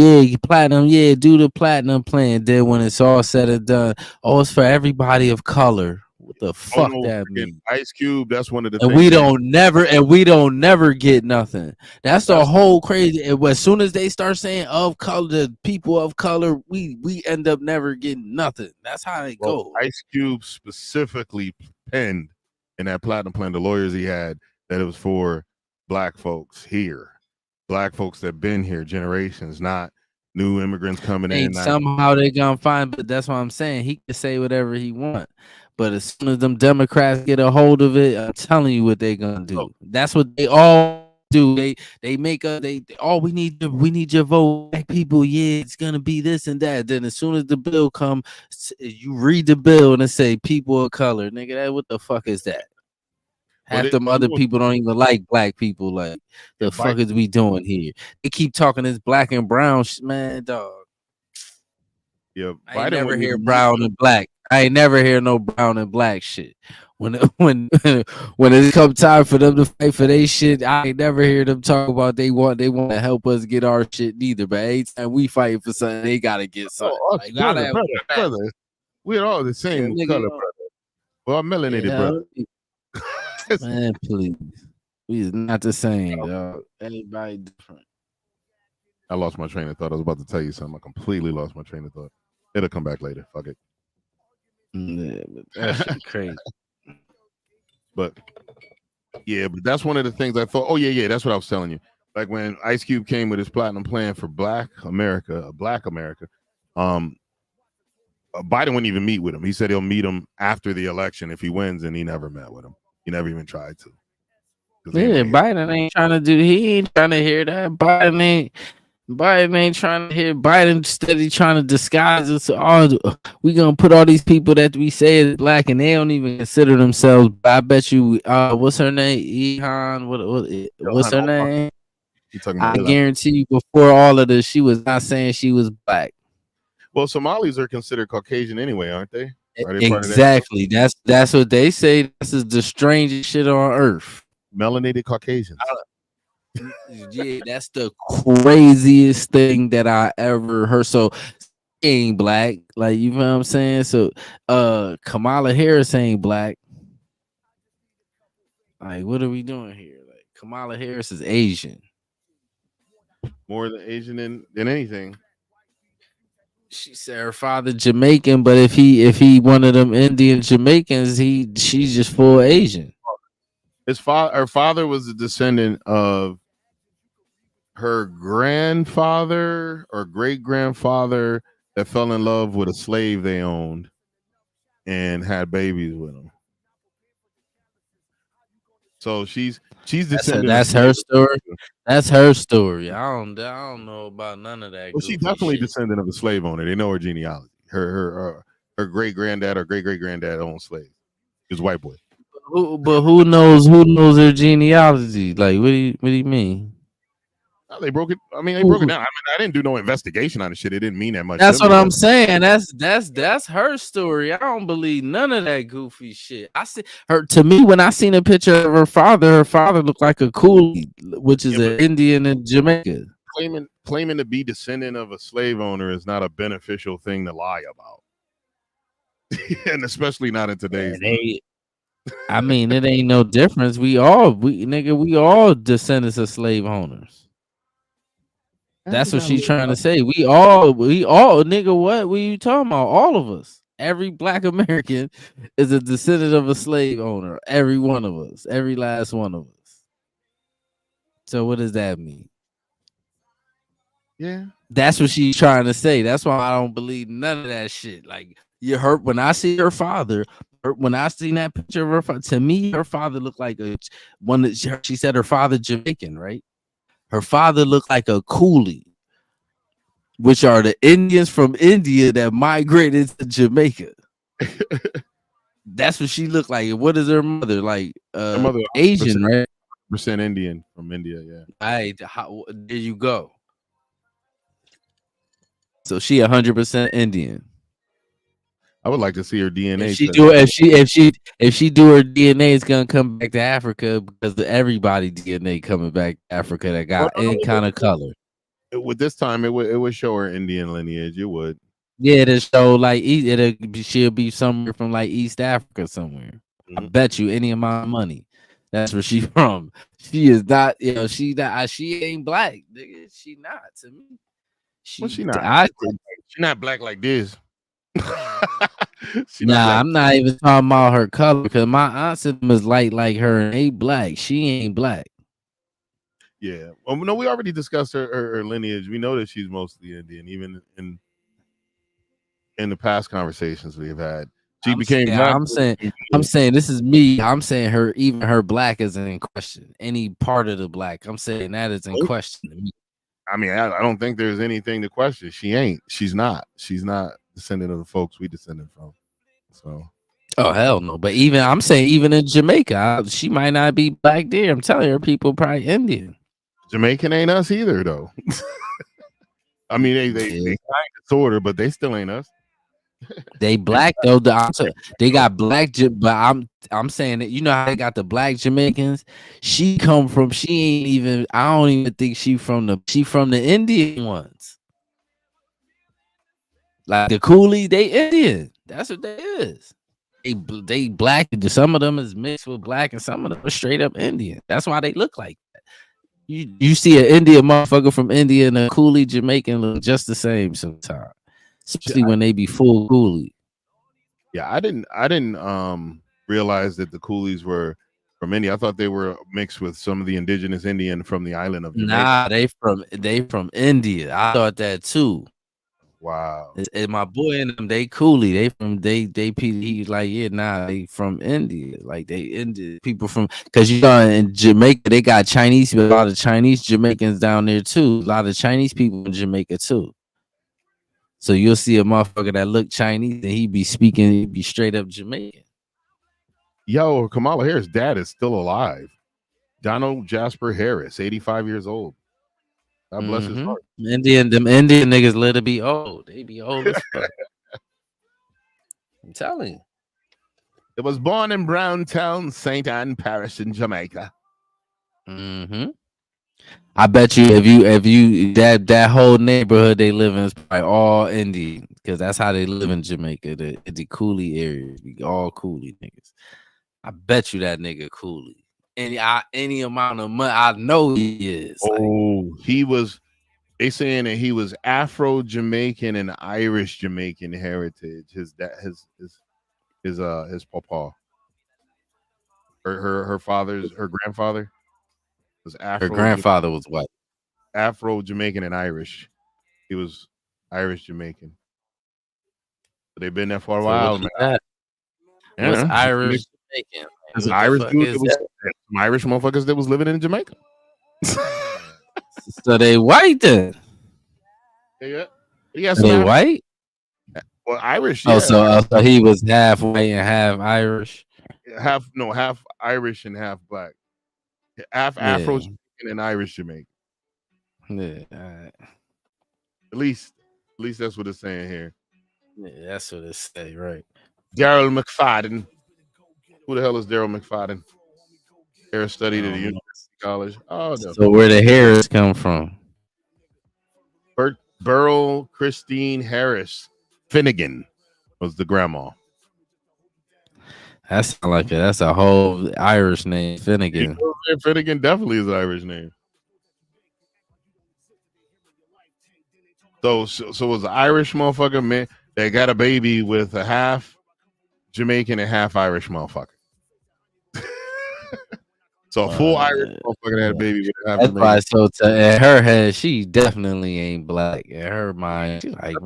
platinum, do the platinum plan. Then when it's all said and done, it's for everybody of color. What the fuck that mean? Ice Cube, that's one of the and we don't never get nothing. That's the whole crazy. As soon as they start saying of color, the people of color, we end up never getting nothing. That's how they go. Ice Cube specifically penned in that platinum plan, the lawyers he had, that it was for Black folks here, Black folks that been here generations, not new immigrants coming in. Somehow they gonna find, but that's what I'm saying. He can say whatever he want, but as soon as them Democrats get a hold of it, I'm telling you what they gonna do. That's what they all do. They make we need your vote, Black people. Yeah, it's gonna be this and that. Then as soon as the bill come, you read the bill and it say people of color, nigga. What the fuck is that? Half them other people don't even like Black people. Like the fuck is we doing here? They keep talking this black and brown man, dog. Yeah, I ain't never hear brown and black. I ain't never hear no brown and black shit. When it come time for them to fight for their shit, I ain't never hear them talk about they want to help us get our shit neither. But anytime we fight for something, they gotta get something. Brother. We're all the same color, brother. Well, I'm melanated, brother. Man, please. We is not the same, dog. Everybody different. I lost my train of thought. I was about to tell you something. I completely lost my train of thought. It'll come back later. Fuck it. Yeah, but that shit crazy. But that's one of the things I thought. Oh, yeah, that's what I was telling you. Like when Ice Cube came with his platinum plan for Black America, Biden wouldn't even meet with him. He said he'll meet him after the election if he wins, and he never met with him. He never even tried to. Yeah, Biden ain't trying to he ain't trying to hear that. Biden ain't trying to hear. Biden steady trying to disguise us. We gonna put all these people that we say is Black and they don't even consider themselves. I bet you, what's her name? What's her name? I guarantee you before all of this, she was not saying she was Black. Well, Somalis are considered Caucasian anyway, aren't they? Are they part of that? Exactly. That's what they say. This is the strangest shit on earth. Melanated Caucasians. Yeah, that's the craziest thing that I ever heard. So she ain't black, like, you know what I'm saying? So Kamala Harris ain't black. Like, what are we doing here? Like, Kamala Harris is Asian. More than Asian than anything. She said her father Jamaican, but if he one of them Indian Jamaicans, she's just full Asian. Her father was a descendant of her grandfather or great grandfather that fell in love with a slave they owned and had babies with him. So she's descendant. That's her story. That's her story. I don't know about none of that. Well, she's definitely descendant of a slave owner. They know her genealogy. Her great granddad or great great granddad owned slaves. He was a white boy. But who knows her genealogy? Like, what do you mean? Oh, they broke it. I mean, they broke it down. I mean, I didn't do no investigation on the shit. It didn't mean that much. That's what I'm saying. That's her story. I don't believe none of that goofy shit. I see her. To me, when I seen a picture of her father looked like a coolie, which is an Indian in Jamaica. Claiming to be descendant of a slave owner is not a beneficial thing to lie about, and especially not in today's. I mean, it ain't no difference. We all descendants of slave owners. That's what she's trying to say. We all, nigga, what are you talking about? All of us. Every black American is a descendant of a slave owner. Every one of us. Every last one of us. So what does that mean? Yeah. That's what she's trying to say. That's why I don't believe none of that shit. Like, you hurt when I see her father. When I seen that picture of her father, to me, her father looked like one that she said her father Jamaican, right? Her father looked like a coolie, which are the Indians from India that migrated to Jamaica. That's what she looked like. What is her mother like? Her mother Asian, right? % Indian from India, yeah. Right, there you go. So she 100% Indian. I would like to see her DNA. If she do her DNA, it's gonna come back to Africa because everybody DNA coming back to Africa that got any kind of color. With this time, it would show her Indian lineage. It would. Yeah, it'll show like she'll be somewhere from like East Africa somewhere. I bet you any amount of money. That's where she's from. She is not. She ain't black. Nigga. She not to me. She not. She's not black like this. I'm not even talking about her color because my aunt is like her and ain't black. She ain't black. Yeah. Well, no, we already discussed her lineage. We know that she's mostly Indian, even in the past conversations we've had. She became black. I'm saying this is me. I'm saying her black isn't in question. Any part of the black. I'm saying that is in question to me. I mean, I don't think there's anything to question. She ain't. She's not descendant of the folks we descended from. So. Oh hell no! But I'm saying even in Jamaica, she might not be black there. I'm telling her people probably Indian. Jamaican ain't us either, though. I mean, they kind of sorta, but they still ain't us. They black though. They got black, but I'm saying that how they got the black Jamaicans. She ain't even. I don't even think she from the Indian ones. Like the Coolies, they Indian. That's what they is. They black. Some of them is mixed with black, and some of them are straight up Indian. That's why they look like that. You see an Indian motherfucker from India and a Coolie Jamaican look just the same sometimes. Especially when they be full coolie. Yeah, I didn't realize that the coolies were from India. I thought they were mixed with some of the indigenous Indian from the island of Jamaica. Nah, they from India. I thought that too. Wow. And my boy and them, they coolie. He's like, yeah, nah, they from India. Like they Indian people from, because in Jamaica they got Chinese, a lot of Chinese Jamaicans down there too. A lot of Chinese people in Jamaica too. So you'll see a motherfucker that look Chinese and he be straight up Jamaican. Yo, Kamala Harris' dad is still alive. Donald Jasper Harris, 85 years old. God bless his heart. Them Indian niggas let it be old. They be old as fuck. I'm telling you. It was born in Browntown, St. Anne Parish in Jamaica. Mm-hmm. I bet you if you that whole neighborhood they live in is probably all Indian because that's how they live in Jamaica. The Coolie area, be all Coolie niggas. I bet you that nigga Coolie. Any amount of money, I know he is. Oh, he was. They saying that he was Afro Jamaican and Irish Jamaican heritage. His papa, her grandfather was Her grandfather was white. Afro Jamaican and Irish. He was Irish Jamaican. They've been there for a while, man. What's Irish Jamaican? There's an Irish dude that was some Irish motherfuckers that was living in Jamaica. So they white then? Yeah. They white? Well, Irish. Oh, yeah. so he was half white and half Irish. Half Irish and half black. Half Afro Jamaican and Irish Jamaican. Yeah, all right. At least that's what it's saying here. Yeah, that's what it say, right? Daryl McFadden. Who the hell is Daryl McFadden? Hair studied at the University College. Oh, no. So where the hairs come from? Burl Christine Harris Finnegan was the grandma. That's that's a whole Irish name, Finnegan. Finnegan definitely is an Irish name. So was an Irish motherfucker man that got a baby with a half Jamaican and half Irish motherfucker. So a full Irish motherfucker had a baby with a half That's Jamaican. why. So in her head, she definitely ain't black. In her mind, she's like,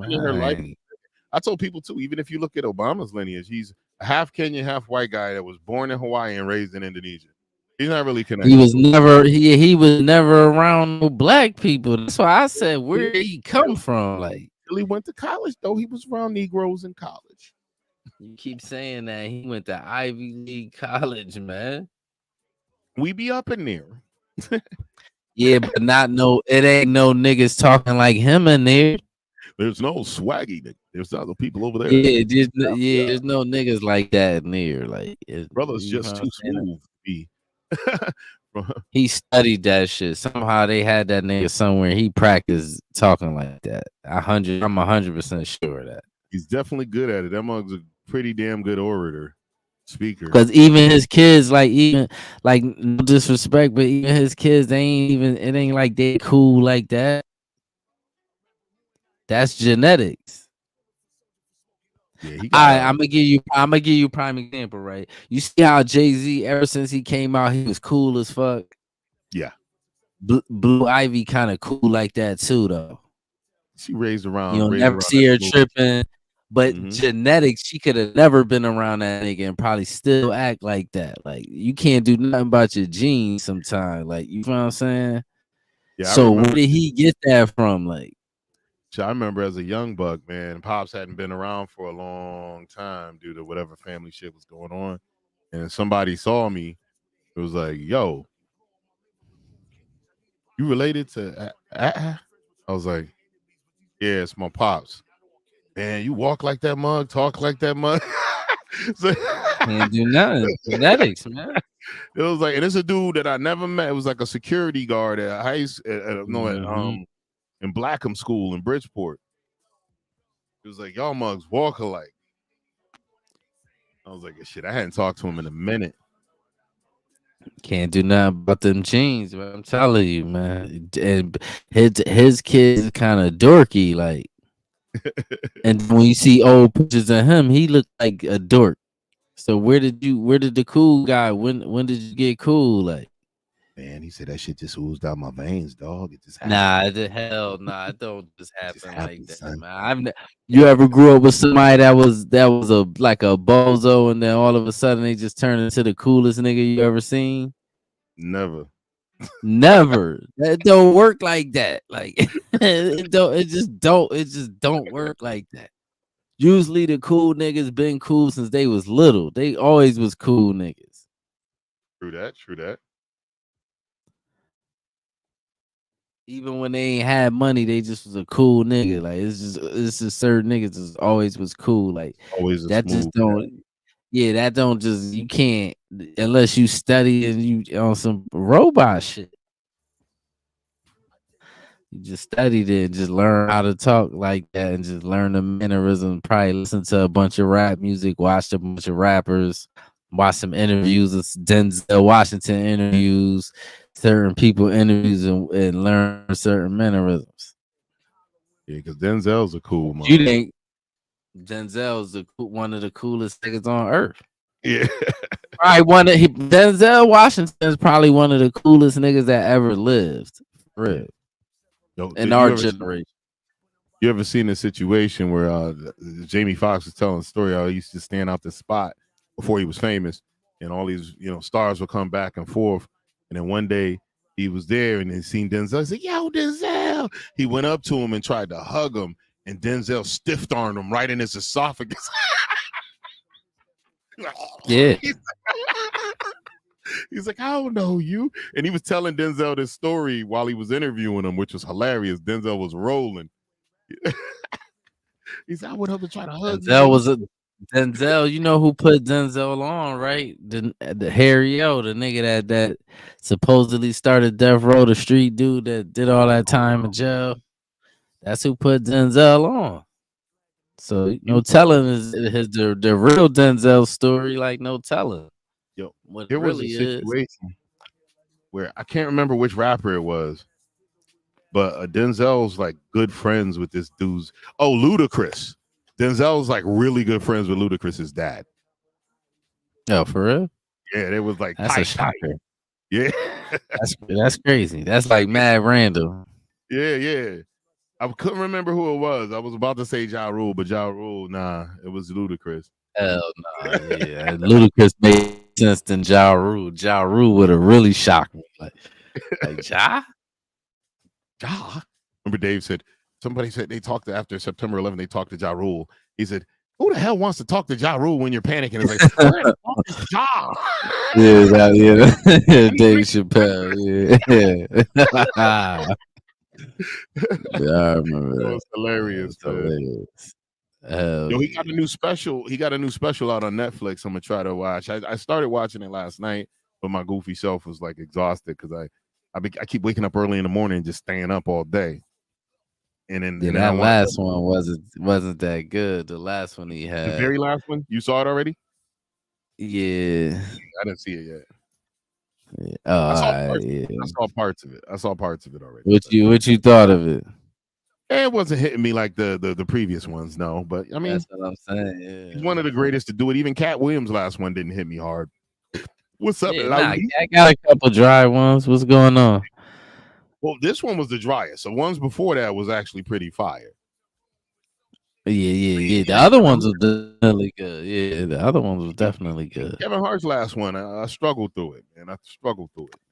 I told people too. Even if you look at Obama's lineage, he's a half Kenyan, half white guy that was born in Hawaii and raised in Indonesia. He's not really connected. He was never around no black people. That's why I said, where did he come from? Like, he went to college though. He was around Negroes in college. You keep saying that he went to Ivy League college, man. We be up in there. Yeah, but it ain't no niggas talking like him in there. There's no swaggy nigga. There's other people over there. Yeah, there's no niggas like that in there. Like, brother's just too smooth to be. He studied that shit. Somehow they had that nigga somewhere. He practiced talking like that. I'm 100% sure of that. He's definitely good at it. That mug's a pretty damn good orator, speaker. Because even his kids, no disrespect, but even his kids, it ain't like they cool like that. That's genetics. Yeah, I'm gonna give you a prime example, right? You see how Jay-Z, ever since he came out, he was cool as fuck. Yeah. Blue Ivy kind of cool like that too, though. She raised around. You'll never see her tripping, but genetics, she could have never been around that nigga and probably still act like that. Like, you can't do nothing about your genes sometimes. Like, you know what I'm saying? Yeah. So where did he get that from? Like, I remember as a young buck, man, Pops hadn't been around for a long time due to whatever family shit was going on. And somebody saw me. It was like, yo, you related to I was like, yeah, it's my Pops. Man, you walk like that mug, talk like that mug. Can't do nothing. Genetics, man. It was like, and it's a dude that I never met. It was like a security guard at in Blackham School in Bridgeport. It was like, y'all mugs walk alike. I was like, shit, I hadn't talked to him in a minute. Can't do nothing about them jeans, man. I'm telling you, man. And his kid is kind of dorky, like. And when you see old pictures of him, he looked like a dork. So where did the cool guy? When did you get cool? Like, man, he said that shit just oozed out my veins, dog. It just happened. It don't just happen like that, son. Man. You ever grew up with somebody that was like a bozo, and then all of a sudden they just turned into the coolest nigga you ever seen? Never. That don't work like that. Like, it just don't work like that. Usually the cool niggas been cool since they was little. They always was cool niggas. True that. Even when they ain't had money, they just was a cool nigga. Like it's just certain niggas just always was cool. Like Always a that smooth. just don't. Yeah, that don't just you can't unless you study and you on some robot shit. You just studied it, just learn how to talk like that, and just learn the mannerism. Probably listen to a bunch of rap music, watch a bunch of rappers, watch some interviews of Denzel Washington interviews, certain people interviews, and learn certain mannerisms. Yeah, because Denzel's a cool man. You think Denzel's one of the coolest niggas on earth? Yeah. Probably Denzel Washington is probably one of the coolest niggas that ever lived. For real. Yo, In our generation. You ever seen a situation where Jamie Foxx was telling a story how he used to stand out the spot before he was famous, and all these stars would come back and forth, and then one day he was there and he seen Denzel. He said, "Yo, Denzel!" He went up to him and tried to hug him, and Denzel stiff-armed him right in his esophagus. Yeah. He's like, "I don't know you," and he was telling Denzel this story while he was interviewing him, which was hilarious. Denzel was rolling. He said, "I went up and tried to hug Denzel. You know who put Denzel on, right? The Harry O, the nigga that supposedly started Death Row, the street dude that did all that time in jail. That's who put Denzel on. So no telling the real Denzel story, like no telling. Yo, what there was really a situation where I can't remember which rapper it was, but Denzel's like good friends with this dude's. Oh, Ludacris. Denzel's like really good friends with Ludacris's dad. Oh, for real? Yeah, they was like that's a shocker. Yeah, that's crazy. That's like mad random. Yeah. I couldn't remember who it was. I was about to say Ja Rule, but Ja Rule, nah, it was Ludacris. Hell no, yeah. Ludacris made sense than Ja Rule. Ja Rule would have really shocked me. Like Ja? Remember Dave said, somebody said they talked after September 11th, they talked to Ja Rule. He said, who the hell wants to talk to Ja Rule when you're panicking? It's like, we're gonna talk to Ja. Yeah, Dave Chappelle. Yeah. I remember that. It was hilarious. Yo, he got a new special. He got a new special out on Netflix. I'm gonna try to watch. I started watching it last night, but my goofy self was like exhausted because I keep waking up early in the morning and just staying up all day. And then that last one wasn't that good. The last one he had, the very last one, you saw it already? Yeah, I didn't see it yet. Yeah. I saw parts of it. I saw parts of it already. What you thought of it? It wasn't hitting me like the previous ones, no. But I mean, that's what I'm saying. Yeah. He's one of the greatest to do it. Even Cat Williams' last one didn't hit me hard. What's up? I got a couple dry ones. What's going on? Well, this one was the driest. The ones before that was actually pretty fire. Yeah. The other ones were definitely good. Yeah, the other ones were definitely good. Kevin Hart's last one, I struggled through it, man.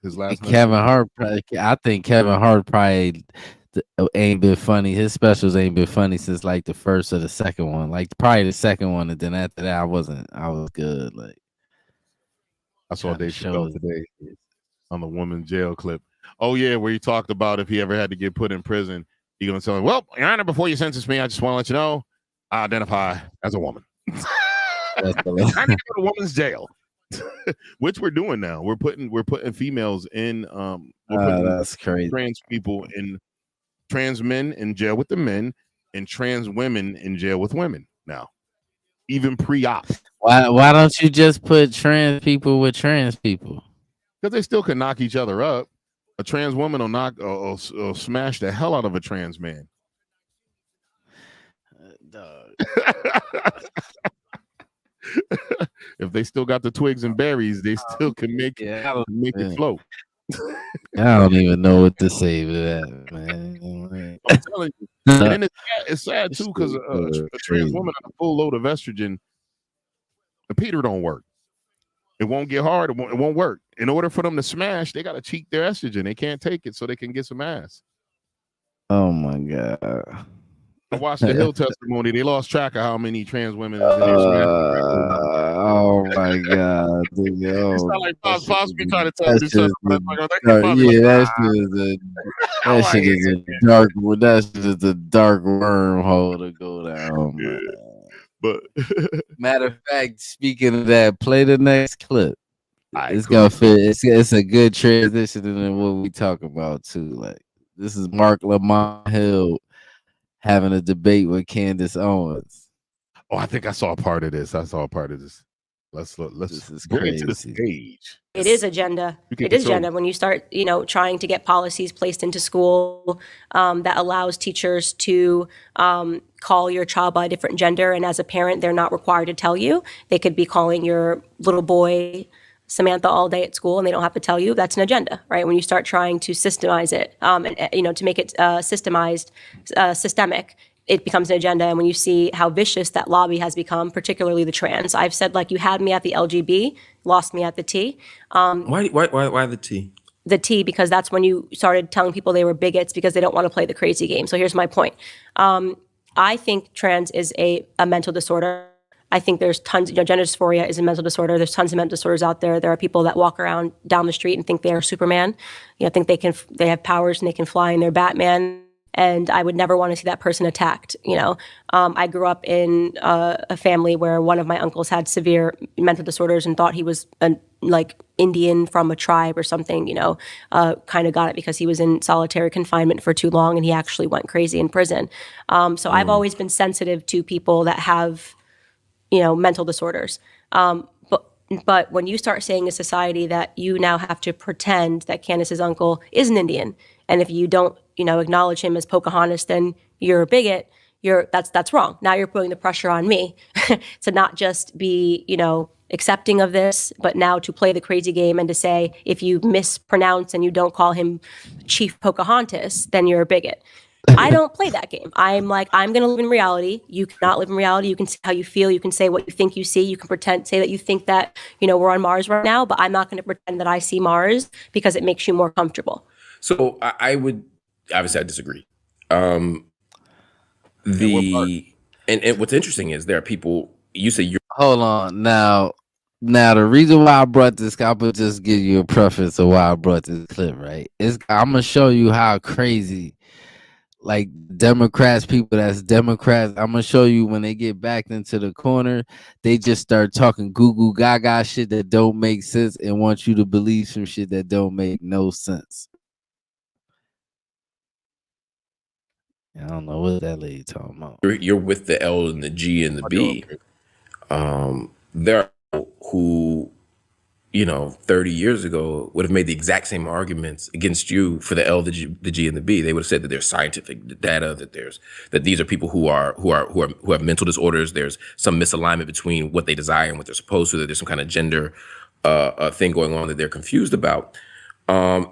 His last Kevin Hart, I think Kevin Hart probably ain't been funny. His specials ain't been funny since like the first or the second one. Like probably the second one, and then after that, I was good. Like I saw Dave Chappelle today on the woman's jail clip. Oh yeah, where he talked about if he ever had to get put in prison, he gonna tell him, "Well, Your Honor, before you sentence me, I just want to let you know I identify as a woman. I need to go to woman's jail." Which we're doing now. We're putting females in. That's crazy. Trans people in. Trans men in jail with the men, and trans women in jail with women now, even pre-op. Why don't you just put trans people with trans people? Because they still can knock each other up. A trans woman will smash the hell out of a trans man. If they still got the twigs and berries, they still can make it float. I don't even know what to say to that, man. I'm telling you. And then it's sad too because a trans woman on a full load of estrogen, the Peter don't work. It won't get hard. It won't work. In order for them to smash, they got to cheat their estrogen. They can't take it so they can get some ass. Oh my God. I watched the Hill testimony. They lost track of how many trans women in there Oh my God, dude, It's yo, not like that shit Pops is be trying to tell me that to shit shut is up. the I'm like, oh, that kid dark, probably yeah, like, that shit is a that shit is a dark that shit is a dark wormhole to go down, man. but Matter of fact, speaking of that, play the next clip. right, It's cool. gonna fit. It's a good transition into what we talk about too. Like this is Marc Lamont Hill having a debate with Candace Owens. Oh, I think I saw a part of this. Let's This is bring it to the crazy. stage. It is agenda. You can It is control agenda when you start, trying to get policies placed into school that allows teachers to call your child by a different gender. And as a parent, they're not required to tell you. They could be calling your little boy Samantha all day at school, and they don't have to tell you. That's an agenda, right? When you start trying to systemize it, to make it systemic, it becomes an agenda. And when you see how vicious that lobby has become, particularly the trans, I've said, like, you had me at the LGB, lost me at the T. Why the T? The T, because that's when you started telling people they were bigots because they don't want to play the crazy game. So here's my point. I think trans is a mental disorder. I think there's tons, gender dysphoria is a mental disorder. There's tons of mental disorders out there. There are people that walk around down the street and think they are Superman. Think they have powers and they can fly and they're Batman. And I would never want to see that person attacked. I grew up in a family where one of my uncles had severe mental disorders and thought he was like Indian from a tribe or something, kind of got it because he was in solitary confinement for too long and he actually went crazy in prison. So I've always been sensitive to people that have, mental disorders. But when you start saying in society that you now have to pretend that Candace's uncle is an Indian, and if you don't, acknowledge him as Pocahontas, then you're a bigot. That's wrong. Now you're putting the pressure on me to not just be, accepting of this, but now to play the crazy game and to say if you mispronounce and you don't call him Chief Pocahontas, then you're a bigot. I don't play that game. I'm going to live in reality. You cannot live in reality. You can say how you feel. You can say what you think you see. You can say that you think that, we're on Mars right now, but I'm not going to pretend that I see Mars because it makes you more comfortable. So I would, obviously I disagree. And what's interesting is there are people, you say you're. Hold on. Now the reason why I brought this, I'm going to just give you a preface of why I brought this clip, right? I'm going to show you how crazy, like, Democrats, people that's Democrats, I'm going to show you when they get backed into the corner, they just start talking goo-goo gaga shit that don't make sense and want you to believe some shit that don't make no sense. I don't know what that lady talking about. You're with the L and the G and the B. There are people who, 30 years ago would have made the exact same arguments against you for the L, the G, and the B. They would have said that there's scientific data, that these are people who have mental disorders. There's some misalignment between what they desire and what they're supposed to. That there's some kind of gender thing going on that they're confused about. I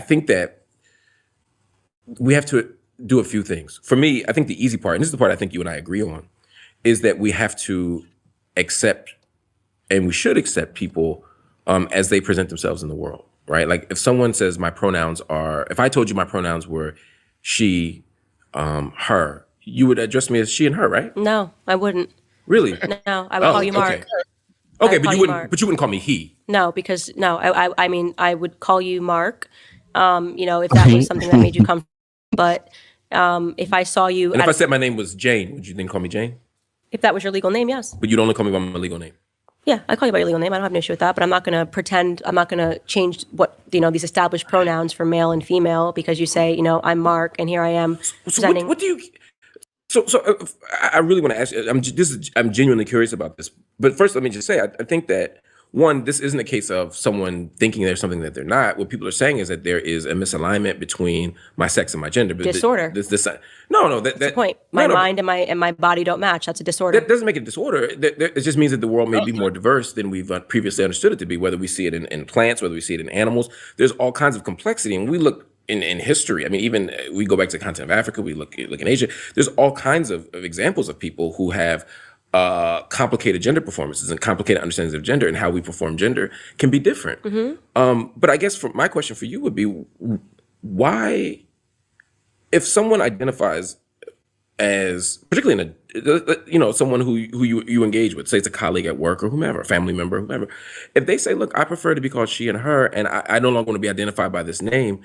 think that we have to do a few things. For me, I think the easy part, and this is the part I think you and I agree on, is that we have to accept, and we should accept people as they present themselves in the world, right? Like if someone says if I told you my pronouns were she, her, you would address me as she and her, right? No, I wouldn't. Really? No, I would call you Mark. Okay, but you wouldn't call me he. No, because I mean, I would call you Mark, if that was something that made you comfortable. But if I saw you, and if I said my name was Jane, would you then call me Jane? If that was your legal name, yes. But you'd only call me by my legal name. Yeah, I call you by your legal name. I don't have an issue with that. But I'm not going to pretend. I'm not going to change what these established pronouns for male and female because you say, I'm Mark and here I am. So what do you? So I really want to ask you. I'm genuinely curious about this. But first, let me just say, I think that one, this isn't a case of someone thinking there's something that they're not. What people are saying is that there is a misalignment between my sex and my gender. Disorder. No. That's the point. My mind and my body don't match. That's a disorder. That doesn't make it a disorder. It just means that the world may be more diverse than we've previously understood it to be. Whether we see it in plants, whether we see it in animals, there's all kinds of complexity. And we look in history. I mean, even we go back to the continent of Africa. We look in Asia. There's all kinds of examples of people who have complicated gender performances and complicated understandings of gender, and how we perform gender can be different. Mm-hmm. But I guess my question for you would be, why, if someone identifies as particularly in a someone who you engage with, say it's a colleague at work or whomever, a family member, whomever, if they say, look, I prefer to be called she and her, and I no longer want to be identified by this name,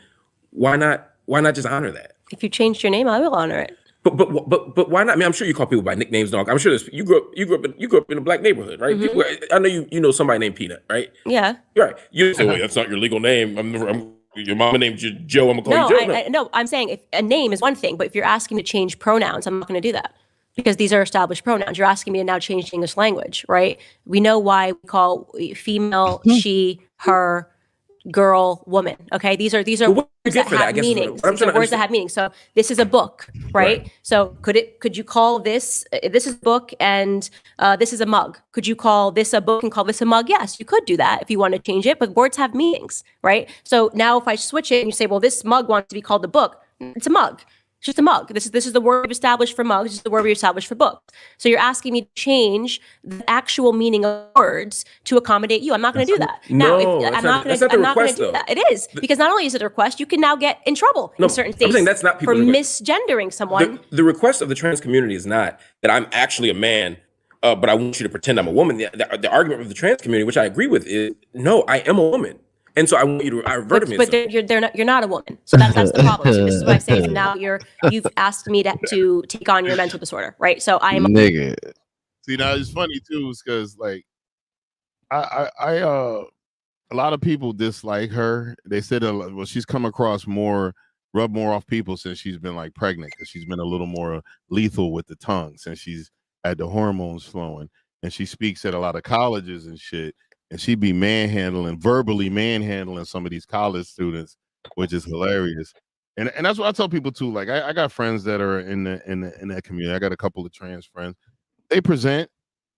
why not just honor that? If you changed your name, I will honor it. But why not? I mean, I'm sure you call people by nicknames, dog. I'm sure you grew up in a black neighborhood, right? People, I know you know somebody named Peanut, right? Yeah. You're right. You say, wait, that's not your legal name. Your mama named you Joe. I'm gonna call you Joe. No, I'm saying if a name is one thing, but if you're asking me to change pronouns, I'm not going to do that because these are established pronouns. You're asking me to now change the English language, right? We know why we call female she, her, girl, woman. Okay, these are words that have meanings. These are words that have meanings. So this is a book, right? So could you call this this is a book and this is a mug? Could you call this a book and call this a mug? Yes, you could do that if you want to change it, but words have meanings, right? So now if I switch it and you say, well, this mug wants to be called a book, it's a mug. It's just a mug. This is the word we've established for mugs. This is the word we established for books. So you're asking me to change the actual meaning of words to accommodate you. I'm not going to do that. No, I'm not going to do that. It is because not only is it a request, you can now get in trouble in certain states. I'm saying that's not people for misgendering someone. The request of the trans community is not that I'm actually a man, but I want you to pretend I'm a woman. The argument of the trans community, which I agree with, is no, I am a woman. And so I want you to revert me. But you're not a woman. So that's the problem. So this is what I say. Now you've asked me to take on your mental disorder, right? So I am a nigga. See, now it's funny too, because like I a lot of people dislike her. They said, well, she's come across rub more off people since she's been like pregnant, because she's been a little more lethal with the tongue since she's had the hormones flowing, and she speaks at a lot of colleges and shit. And she be verbally manhandling some of these college students, which is hilarious. And that's what I tell people too. Like I got friends that are in that community. I got a couple of trans friends. They present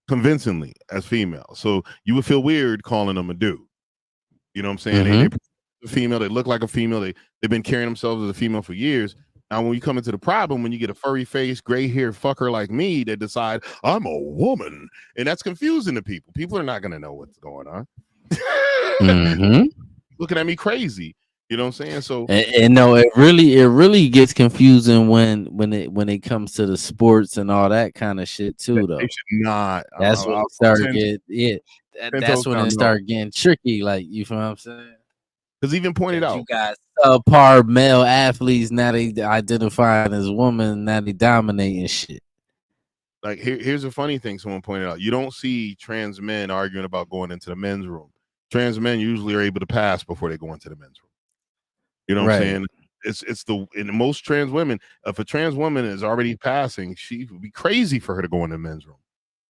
convincingly as female, so you would feel weird calling them a dude. You know what I'm saying? They present as a female. They look like a female. They've been carrying themselves as a female for years. Now, when you come into the problem, when you get a furry face, gray haired fucker like me that decide I'm a woman, and that's confusing to people. People are not going to know what's going on. Looking at me crazy. You know what I'm saying? So, and no, it really gets confusing when it comes to the sports and all that kind of shit too. Though they should not. That's when it start getting that's when it start getting tricky. Like, you feel what I'm saying? Because even pointed out, you got subpar male athletes, now they identifying as women, now they dominating shit. Like here's a funny thing someone pointed out. You don't see trans men arguing about going into the men's room. Trans men usually are able to pass before they go into the men's room. You know what I'm saying? In most trans women, if a trans woman is already passing, she would be crazy for her to go in the men's room.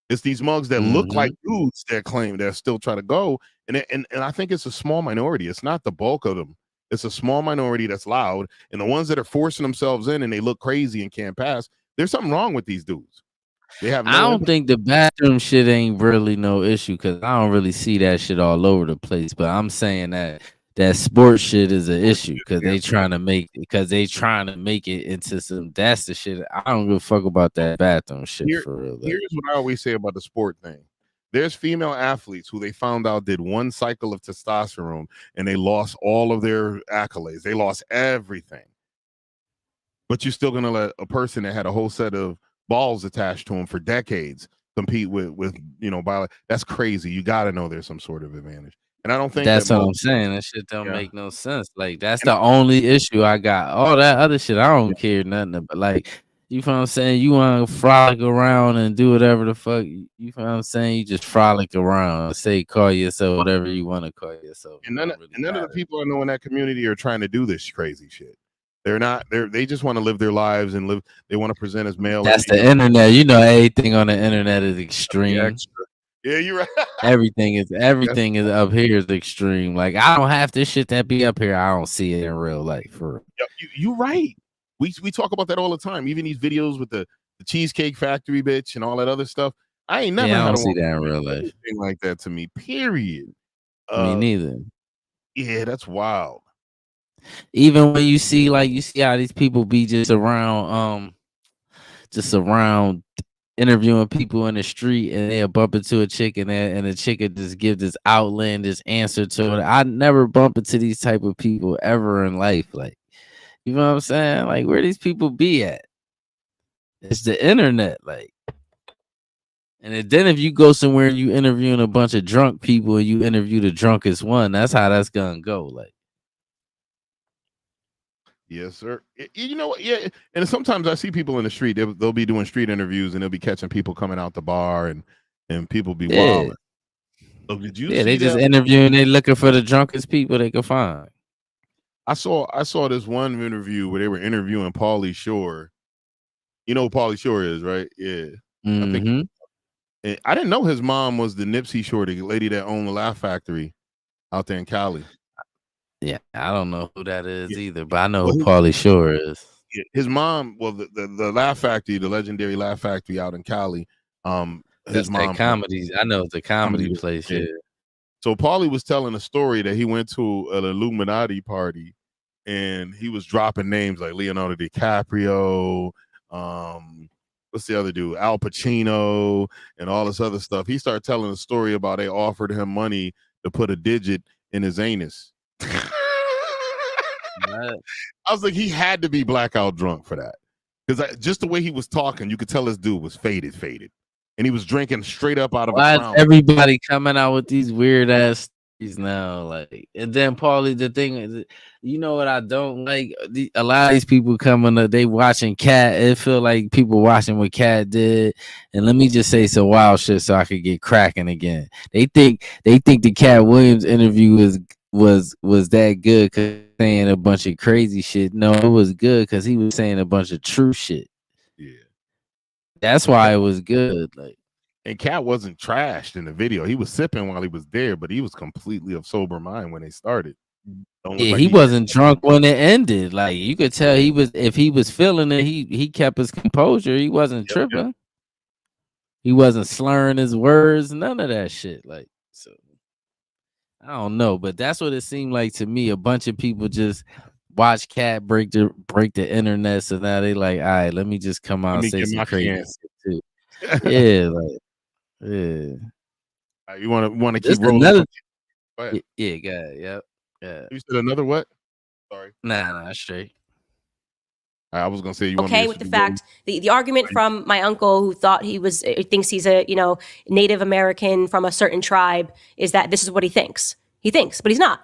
It's these mugs that look like dudes that claim they're still trying to go. And I think it's a small minority. It's not the bulk of them. It's a small minority that's loud. And the ones that are forcing themselves in and they look crazy and can't pass, there's something wrong with these dudes. They have I don't think the bathroom shit ain't really no issue, because I don't really see that shit all over the place. But I'm saying that sports shit is an issue because they trying to make it into some. That's the shit. I don't give a fuck about that bathroom shit for real. Here's what I always say about the sport thing. There's female athletes who they found out did one cycle of testosterone and they lost all of their accolades. They lost everything. But you're still gonna let a person that had a whole set of balls attached to them for decades compete with that's crazy. You got to know there's some sort of advantage. And I don't think that's what I'm saying. That shit don't make no sense. Like, that's the only issue I got. All that other shit, I don't care nothing about. Like, you feel what I'm saying? You want to frolic around and do whatever the fuck. You feel what I'm saying? You just frolic around. Call yourself whatever you want to call yourself. And none of the people I know in that community are trying to do this crazy shit. They're not. They just want to live their lives and live. They want to present as male. That's the internet. You know, everything on the internet is extreme. Yeah, you're right. Everything is up here is extreme. Like, I don't have this shit that be up here. I don't see it in real life. For you're right. We talk about that all the time. Even these videos with the Cheesecake Factory bitch and all that other stuff. I ain't never. I don't see that in real life. Anything like that to me. Period. Me neither. Yeah, that's wild. Even when you see how these people be just around interviewing people in the street, and they'll bump into a chick, and the chick would just give this outlandish answer to it. I never bump into these type of people ever in life. Like, you know what I'm saying? Like, where these people be at? It's the internet, like. And then if you go somewhere and you interviewing a bunch of drunk people and you interview the drunkest one, that's how that's gonna go. Like, yes, sir. You know what? Yeah, and sometimes I see people in the street. They'll be doing street interviews and they'll be catching people coming out the bar and people be wild. So did you see they just that? interviewing. They looking for the drunkest people they can find. I saw this one interview where they were interviewing Pauly Shore. You know who Pauly Shore is, right? Yeah. I think. And I didn't know his mom was the Nipsey Shore, the lady that owned the Laugh Factory out there in Cali. Yeah, I don't know who that is either, but I know who Pauly Shore is. His mom, well, the Laugh Factory, the legendary Laugh Factory out in Cali. His mom comedies. I know it's a comedy place. Yeah. So Pauly was telling a story that he went to an Illuminati party, and he was dropping names like Leonardo DiCaprio. What's the other dude? Al Pacino and all this other stuff. He started telling a story about they offered him money to put a digit in his anus. I was like, he had to be blackout drunk for that. Because just the way he was talking, you could tell this dude was faded. And he was drinking straight up out of a crown. Everybody coming out with these weird ass stories now, like, and then Paulie, the thing is, you know what I don't like? A lot of these people coming up, they watching Cat. It feel like people watching what Cat did. And let me just say some wild shit so I could get cracking again. They think the Cat Williams interview was that good because saying a bunch of crazy shit. No, it was good because he was saying a bunch of true shit. Yeah. That's why it was good. Like, and Cat wasn't trashed in the video. He was sipping while he was there, but he was completely of sober mind when they started. Yeah, he wasn't drunk when it ended. Like, you could tell he was. If he was feeling it, he kept his composure. He wasn't tripping. Yep. He wasn't slurring his words. None of that shit. Like, so I don't know, but that's what it seemed like to me. A bunch of people just watch Cat break the internet, so now they like, all right, let me just come out and say some crazy shit too. Yeah, like, yeah. You want to keep rolling? Yeah, yep. Yeah. You said another what? Sorry. Nah, straight. I was gonna say you okay with the fact the argument from my uncle who thought thinks he's a Native American from a certain tribe is that this is what he thinks, but he's not.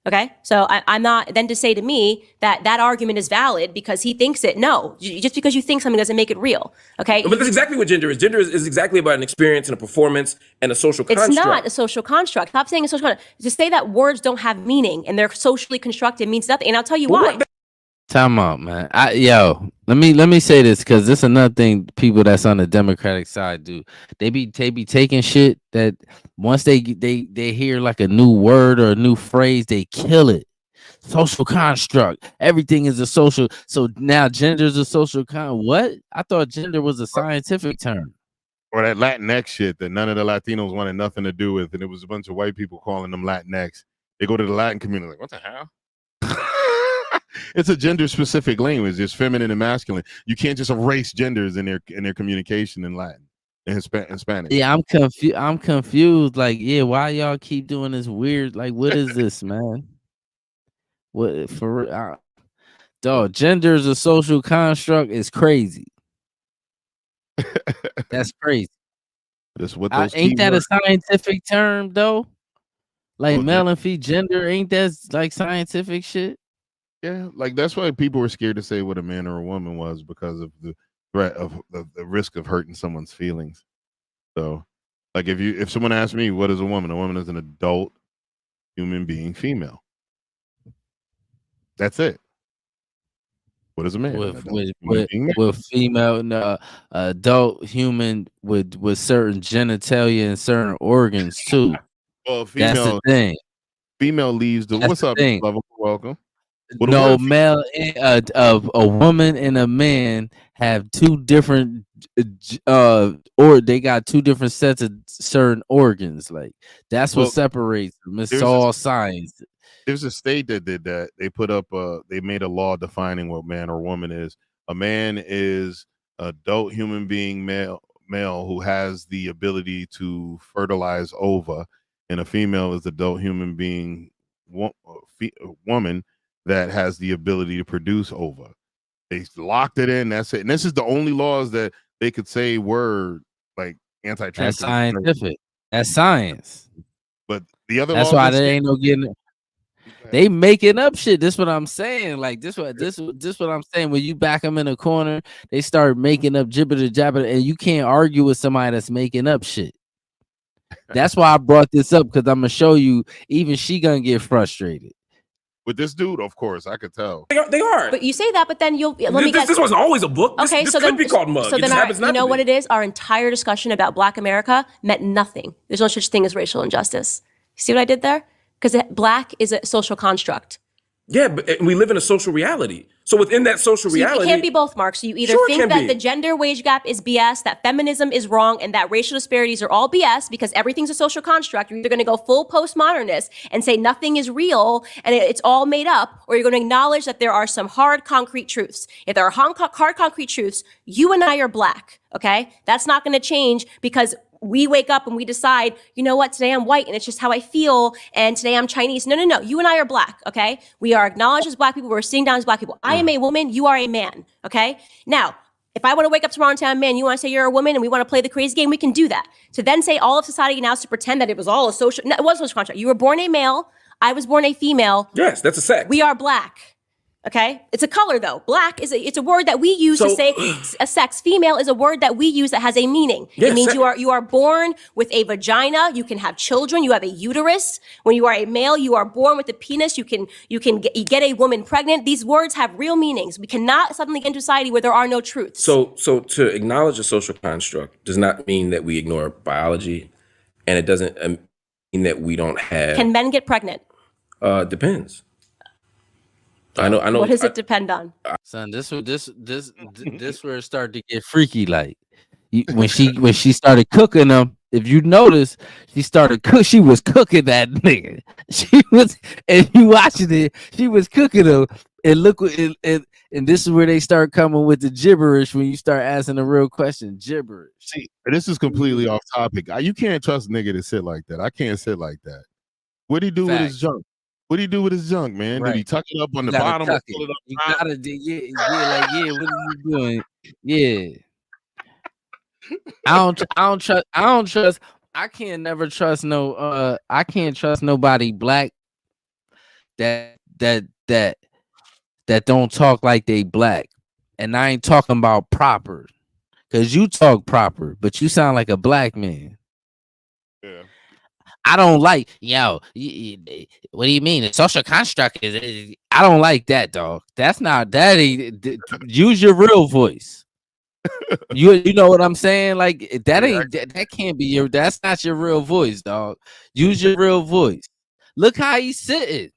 Okay, so I'm not then to say to me that argument is valid because he thinks it. No, just because you think something doesn't make it real. Okay, but that's exactly what gender is. Gender is exactly about an experience and a performance and a social construct. It's not a social construct. Stop saying a social construct. To say that words don't have meaning and they're socially constructed means nothing. And I'll tell you why. Time out, man. Let me say this because this is another thing people that's on the Democratic side do. They be taking shit that once they hear like a new word or a new phrase, they kill it. Social construct. Everything is a social. So now gender is a social what? I thought gender was a scientific term. Or that Latinx shit that none of the Latinos wanted nothing to do with, and it was a bunch of white people calling them Latinx. They go to the Latin community like, what the hell? It's a gender-specific language. There's feminine and masculine. You can't just erase genders in their communication in Latin and Spanish. Yeah, I'm confused. Like, yeah, why y'all keep doing this weird? Like, what is this, man? What for? Dog, gender is a social construct. Is crazy. That's crazy. That's what those ain't that a scientific term though? Like male and female gender, ain't that like scientific shit? Yeah, like that's why people were scared to say what a man or a woman was because of the threat of the risk of hurting someone's feelings. So, like if someone asks me what is a woman is an adult human being, female. That's it. What is a man? With female, adult human with certain genitalia and certain organs too. Well, female. That's the thing. Female leaves the. What's up, Level? Welcome. No, male of a woman and a man have two different or they got two different sets of certain organs. Like that's what separates them. It's all science. There's a state that did that. They put up they made a law defining what man or woman is. A man is adult human being male who has the ability to fertilize ova, and a female is adult human being woman that has the ability to produce ova. They locked it in. That's it. And this is the only laws that they could say were like anti-trans. That's scientific. That's science. But the other that's laws why there ain't no getting. They making up shit. This what I'm saying. Like this what I'm saying. When you back them in a corner, they start making up jibber jabber, and you can't argue with somebody that's making up shit. That's why I brought this up, because I'm gonna show you. Even she gonna get frustrated with this dude. Of course, I could tell they are. But you say that, but then you'll let me this, guess. This wasn't always a book. Okay, this so could then be called mug. So then, you know what it is? Our entire discussion about Black America meant nothing. There's no such thing as racial injustice. See what I did there? Because Black is a social construct. Yeah, but we live in a social reality. So within that social reality, it can't be both, Mark. So you either think that the gender wage gap is BS, that feminism is wrong, and that racial disparities are all BS because everything's a social construct. You're either going to go full postmodernist and say nothing is real and it's all made up, or you're going to acknowledge that there are some hard, concrete truths. If there are hard, concrete truths, you and I are Black, okay? That's not going to change because we wake up and we decide, you know what, today I'm white and it's just how I feel, and today I'm Chinese. No. You and I are Black, okay? We are acknowledged as Black people. We're sitting down as Black people. I am a woman. You are a man, okay? Now, if I want to wake up tomorrow and say I'm a man, you want to say you're a woman, and we want to play the crazy game, we can do that. To then say all of society now is to pretend that it was all a social, no, it was a social contract. You were born a male. I was born a female. Yes, that's a sex. We are Black. Okay, it's a color though. Black is it's a word that we use to say a sex. Female is a word that we use that has a meaning. Yes, it means you are born with a vagina. You can have children. You have a uterus. When you are a male, you are born with a penis. You can get a woman pregnant. These words have real meanings. We cannot suddenly get into society where there are no truths. So to acknowledge a social construct does not mean that we ignore biology, and it doesn't mean that we don't have. Can men get pregnant? Depends. I know. What does it depend on? Son, this where it started to get freaky. Like when she started cooking them. If you notice, she was cooking that nigga. She was, and you watching it, she was cooking them. And look, and this is where they start coming with the gibberish when you start asking the real question. Gibberish. See, this is completely off topic. You can't trust a nigga to sit like that. I can't sit like that. What'd he do with his junk? What do you do with his junk, man? Right. Did he tuck it up on the bottom? Or pull it up? You gotta do, yeah. What are you doing? Yeah. I don't trust. I can't never trust no. I can't trust nobody Black that don't talk like they Black. And I ain't talking about proper, because you talk proper, but you sound like a Black man. Yeah. I don't like, what do you mean? The social construct is, I don't like that, dog. That's not, that ain't, use your real voice. You know what I'm saying? Like, that ain't, that can't be your, that's not your real voice, dog. Use your real voice. Look how he's sitting.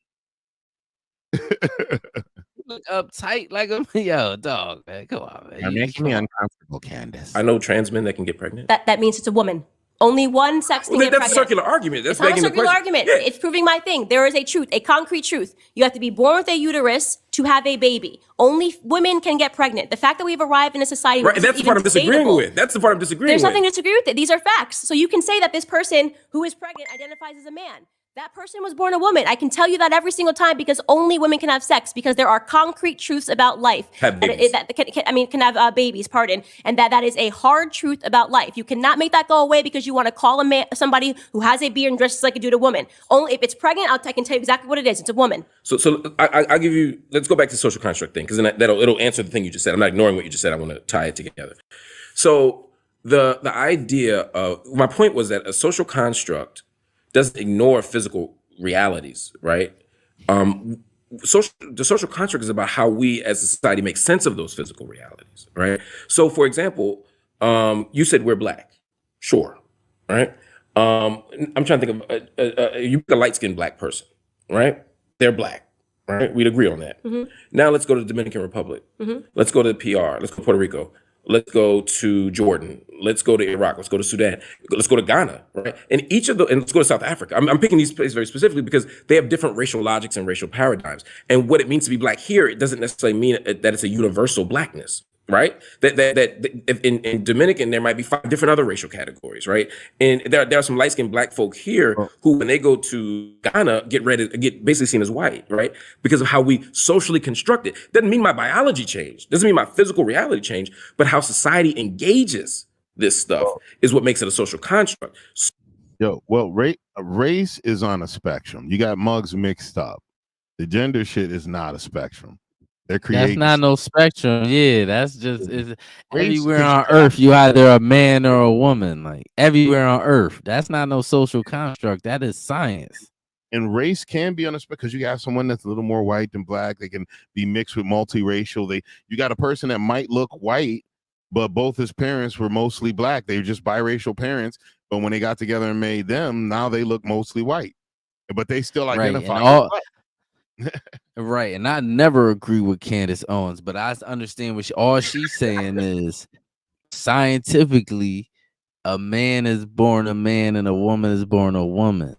Look uptight like a, yo, dog, man. Come on, man. You're making me uncomfortable, Candace. I know trans men that can get pregnant. That means it's a woman. Only one sex can get pregnant. That's a circular argument. That's not a circular argument. Yeah. It's proving my thing. There is a truth, a concrete truth. You have to be born with a uterus to have a baby. Only women can get pregnant. The fact that we've arrived in a society right, and that's the part I'm disagreeing with. That's the part I'm disagreeing with. There's nothing to disagree with it. These are facts. So you can say that this person who is pregnant identifies as a man. That person was born a woman. I can tell you that every single time, because only women can have sex, because there are concrete truths about life. Have babies. Can have babies, pardon. And that is a hard truth about life. You cannot make that go away because you want to call a man, somebody who has a beard and dresses like a dude, a woman. Only if it's pregnant, I can tell you exactly what it is. It's a woman. So I'll give you, let's go back to the social construct thing, because then it'll answer the thing you just said. I'm not ignoring what you just said. I want to tie it together. So the idea of, my point was that a social construct doesn't ignore physical realities, right? The social construct is about how we as a society make sense of those physical realities, right? So for example, you said we're Black. Sure, right? I'm trying to think of, you pick a light-skinned Black person, right? They're Black, right? We'd agree on that. Mm-hmm. Now let's go to the Dominican Republic. Mm-hmm. Let's go to the PR. Let's go to Puerto Rico. Let's go to Jordan. Let's go to Iraq. Let's go to Sudan. Let's go to Ghana, right? And let's go to South Africa. I'm picking these places very specifically because they have different racial logics and racial paradigms. And what it means to be Black here, it doesn't necessarily mean that it's a universal Blackness, right? In Dominican, there might be 5 different other racial categories, right? And there are some light-skinned black folk here who, when they go to Ghana, get basically seen as white, right? Because of how we socially construct it. Doesn't mean my biology changed. Doesn't mean my physical reality changed, but how society engages this stuff is what makes it a social construct. Yo, well, race is on a spectrum. You got mugs mixed up. The gender shit is not a spectrum. They're creating. That's not no spectrum. Yeah, that's just everywhere on earth. You either a man or a woman. Like everywhere on earth. That's not no social construct. That is science. And race can be on a spectrum because you have someone that's a little more white than black. They can be mixed with multiracial. You got a person that might look white, but both his parents were mostly black. They were just biracial parents. But when they got together and made them, now they look mostly white. But they still identify as black. Right, and I never agree with Candace Owens, but I understand what all she's saying is scientifically, a man is born a man and a woman is born a woman.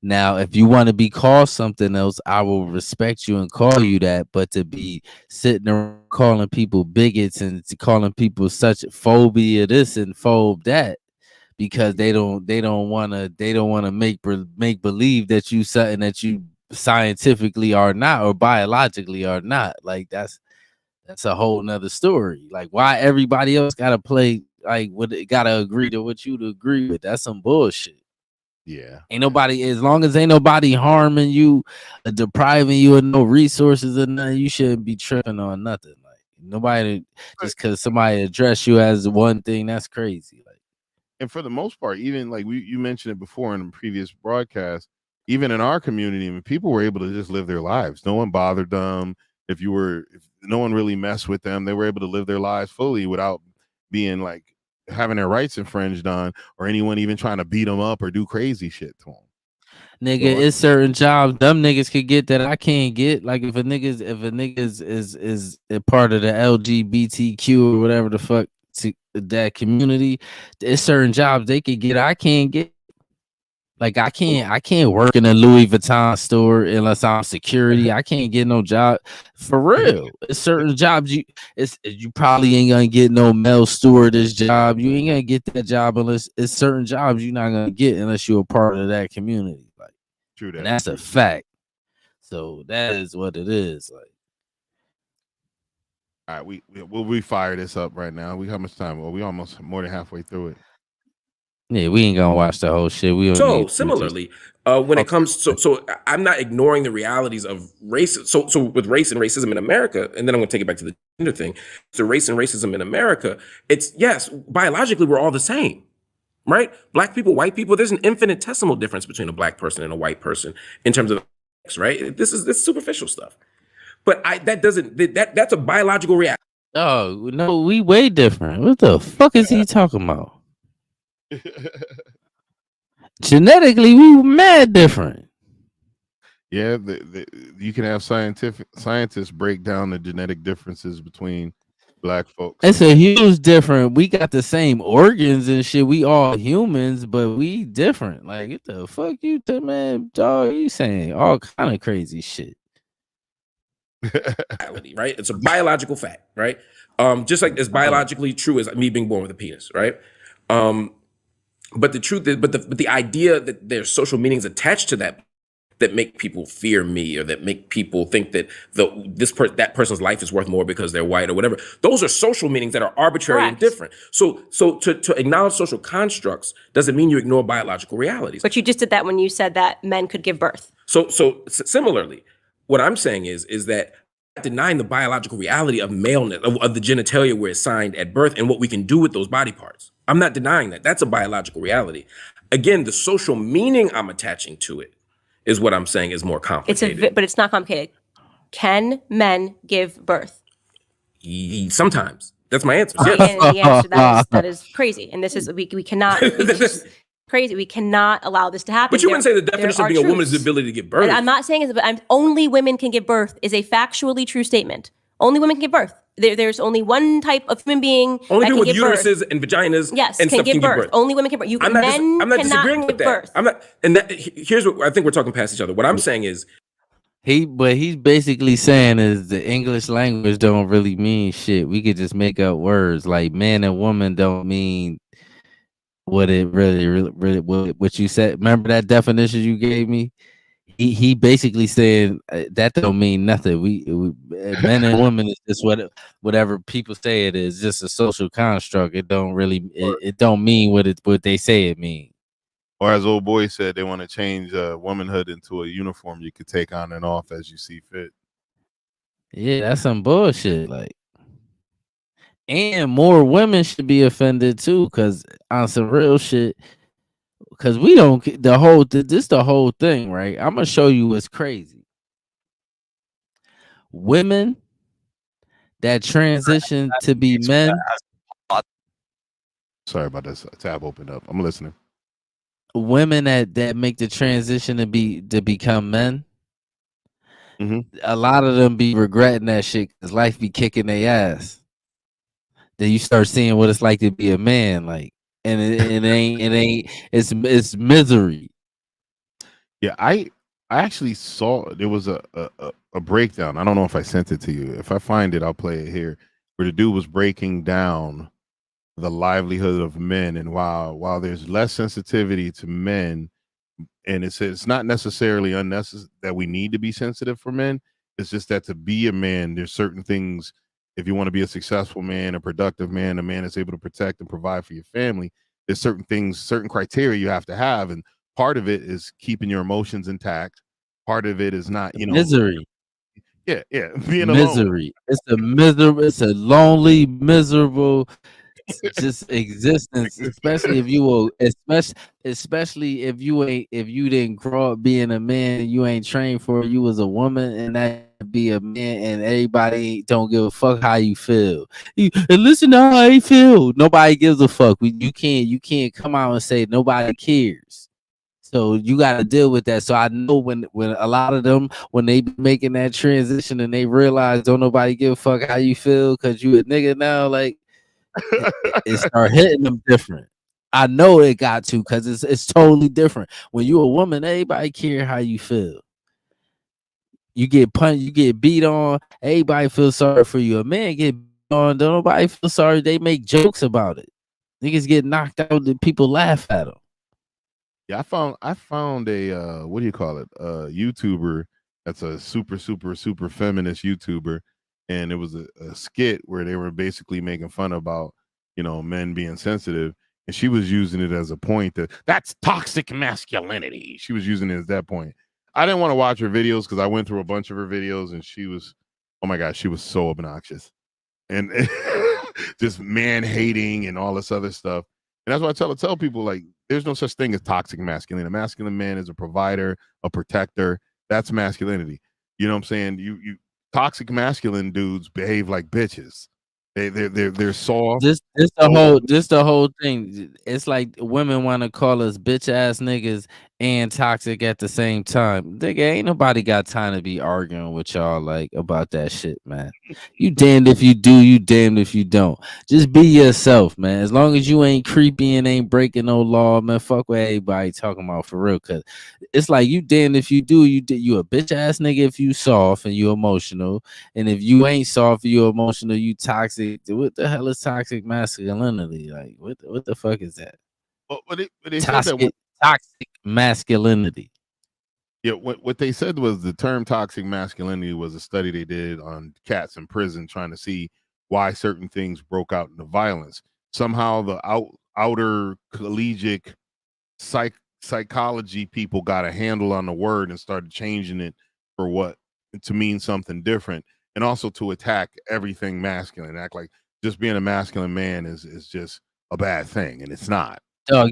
Now, if you want to be called something else, I will respect you and call you that. But to be sitting around calling people bigots and calling people such phobia this and phobe that, because they don't want to make believe that you something that you scientifically are not or biologically are not. Like that's a whole nother story. Like why everybody else gotta play like what they gotta agree to what you to agree with. That's some bullshit. Yeah, ain't nobody, as long as ain't nobody harming you, depriving you of no resources or nothing, you shouldn't be tripping on nothing. Like nobody, just because somebody address you as one thing, that's crazy. Like, and for the most part, even like you mentioned it before in a previous broadcast, even in our community, I mean, people were able to just live their lives. No one bothered them. If no one really messed with them, they were able to live their lives fully without being like having their rights infringed on, or anyone even trying to beat them up or do crazy shit to them. Nigga, it's certain jobs them niggas could get that I can't get. Like if a nigga is a part of the LGBTQ or whatever the fuck to that community, there's certain jobs they could get I can't get. Like I can't work in a Louis Vuitton store unless I'm security. I can't get no job for real. It's certain jobs you probably ain't gonna get no male stewardess job. You ain't gonna get that job unless it's certain jobs you're not gonna get unless you're a part of that community. Like true that. And that's a fact. So that is what it is. Like, all right, we'll refire this up right now. How much time? Well, we almost more than halfway through it. Yeah, we ain't gonna watch the whole shit. So similarly, when it comes to, so I'm not ignoring the realities of race. So with race and racism in America, and then I'm gonna take it back to the gender thing. So race and racism in America, it's yes, biologically we're all the same, right? Black people, white people, there's an infinitesimal difference between a black person and a white person in terms of sex, right? This is superficial stuff. But that's a biological reality. Oh no, we way different. What the fuck is he talking about? Genetically, we mad different. Yeah, you can have scientists break down the genetic differences between black folks. It's a huge difference. We got the same organs and shit. We all humans, but we different. Like, what the fuck you think, man? Dog, you saying all kind of crazy shit. Right? It's a biological fact, right? Just like it's biologically true as me being born with a penis, right? But the truth is, but the idea that there's social meanings attached to that make people fear me, or that make people think that that person's life is worth more because they're white or whatever. Those are social meanings that are arbitrary and different. So to acknowledge social constructs doesn't mean you ignore biological realities. But you just did that when you said that men could give birth. So similarly, what I'm saying is that denying the biological reality of maleness, of the genitalia we're assigned at birth and what we can do with those body parts. I'm not denying that. That's a biological reality. Again, the social meaning I'm attaching to it is what I'm saying is more complicated. But it's not complicated. Can men give birth? Sometimes. That's my answer. And the answer that is crazy. And this is we cannot. Crazy. We cannot allow this to happen. But you wouldn't say the definition of being a woman is the ability to give birth. And I'm not saying it, but only women can give birth is a factually true statement. Only women can give birth. There's only one type of human being only that people can with uteruses and vaginas and stuff give birth. Only women can give birth. I'm not disagreeing with that. I'm not, and here's what I think we're talking past each other. What I'm saying is But he's basically saying is the English language don't really mean shit. We could just make up words like man and woman don't mean what it really what you said. Remember that definition you gave me? He basically said that don't mean nothing. We men and women is just whatever people say it is, just a social construct. It don't really it don't mean what they say it means. Or as old boy said, they want to change womanhood into a uniform you could take on and off as you see fit. Yeah, that's some bullshit. Like, and more women should be offended too, because on some real shit. Because we don't the whole thing, right? I'm gonna show you what's crazy. Women that transition to be men. Sorry about this. Tab opened up. I'm listening. Women that make the transition to become men. A lot of them be regretting that shit because life be kicking their ass. Then you start seeing what it's like to be a man, like, and it's misery. Yeah, I actually saw there was a breakdown. I don't know if I sent it to you. If I find it, I'll play it here. Where the dude was breaking down the livelihood of men, and while there's less sensitivity to men, and it's not necessarily unnecessary that we need to be sensitive for men. It's just that to be a man, there's certain things. If you want to be a successful man, a productive man, a man that's able to protect and provide for your family, there's certain things, certain criteria you have to have, and part of it is keeping your emotions intact. Part of it is not, misery. Yeah, being misery. alone. It's a miserable. It's a lonely, miserable, just existence. Especially if you will, especially if you didn't grow up being a man and you ain't trained for it. You was a woman and that be a man and everybody don't give a fuck how you feel. And listen to how I feel. Nobody gives a fuck. You can't come out and say nobody cares. So you got to deal with that. So I know when a lot of them, when they be making that transition and they realize don't nobody give a fuck how you feel because you a nigga now, like it start hitting them different. I know it got to because it's totally different. When you a woman, everybody care how you feel. You get punched, you get beat on, everybody feels sorry for you. A man get beat on, don't nobody feel sorry. They make jokes about it. Niggas get knocked out and people laugh at them. Yeah, I found a what do you call it? YouTuber that's a super feminist YouTuber, and it was a skit where they were basically making fun about men being sensitive, and she was using it as a point that's toxic masculinity. She was using it as that point. I didn't want to watch her videos because I went through a bunch of her videos, and she was, oh my gosh, she was so obnoxious and just man hating and all this other stuff. And that's why I tell people, like, there's no such thing as toxic masculinity. A masculine man is a provider, a protector. That's masculinity. You know what I'm saying? You toxic masculine dudes behave like bitches. They're soft. This the whole thing. It's like women want to call us bitch ass niggas and toxic at the same time. Nigga, ain't nobody got time to be arguing with y'all like about that shit, man. You damned if you do, you damned if you don't. Just be yourself, man. As long as you ain't creepy and ain't breaking no law, man. Fuck what everybody talking about for real. Cause it's like you damned if you do, you a bitch ass nigga if you soft and you emotional, and if you ain't soft, you emotional, you toxic. What the hell is toxic masculinity? Like what the fuck is that? But they said that toxic masculinity. Yeah, what they said was the term toxic masculinity was a study they did on cats in prison, trying to see why certain things broke out into violence. Somehow the outer collegiate psychology people got a handle on the word and started changing it for what to mean something different, and also to attack everything masculine, act like just being a masculine man is just a bad thing, and it's not. Dog,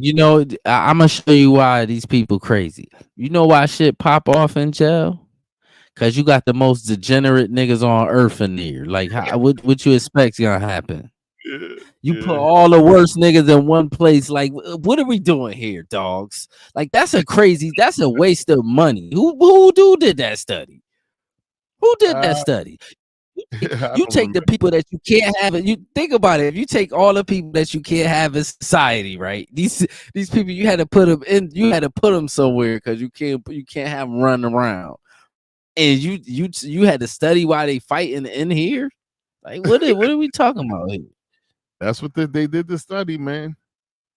I'm gonna show you why these people crazy. You know why shit pop off in jail? Cause you got the most degenerate niggas on earth in there. Like, what you expect's gonna happen? You put all the worst niggas in one place. Like, what are we doing here, dogs? Like, that's a waste of money. Who did that study? Who did that study? You take the people that you can't have it. You think about it. If you take all the people that you can't have in society, right? These people you had to put them in. You had to put them somewhere because you can't have them running around. And you had to study why they fighting in here. Like what are we talking about here? That's what they did the study, man.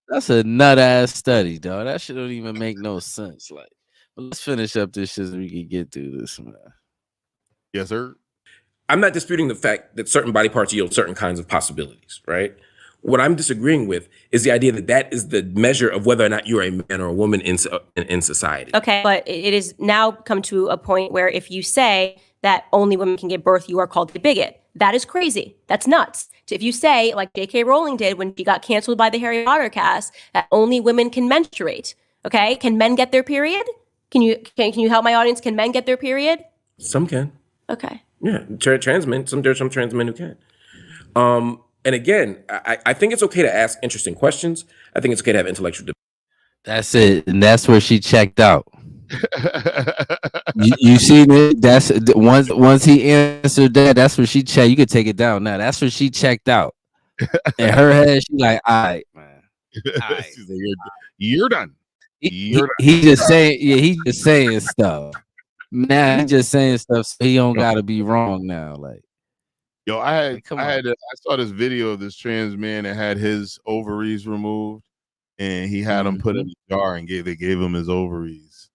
That's a nut ass study, dog. That shit don't even make no sense. Like, but let's finish up this shit so we can get through this, man. Yes, sir. I'm not disputing the fact that certain body parts yield certain kinds of possibilities, right? What I'm disagreeing with is the idea that that is the measure of whether or not you're a man or a woman in society. Okay, but it is now come to a point where if you say that only women can give birth, you are called a bigot. That is crazy. That's nuts. So if you say, like J.K. Rowling did when she got canceled by the Harry Potter cast, that only women can menstruate. Okay, can men get their period? Can you help my audience? Can men get their period? Some can. Okay. Yeah, trans men. There's some trans men who can. And again, I think it's okay to ask interesting questions. I think it's okay to have intellectual debate. That's it, and that's where she checked out. you see that? That's once he answered that. That's where she checked. You could take it down now. That's where she checked out. In her head, she like, all right, man. All right. She's like, you're done. He just saying, yeah, he just saying stuff. Now he just saying stuff, so he don't gotta be wrong now. Like, yo, I saw this video of this trans man that had his ovaries removed, and he had them put in a jar, and they gave him his ovaries,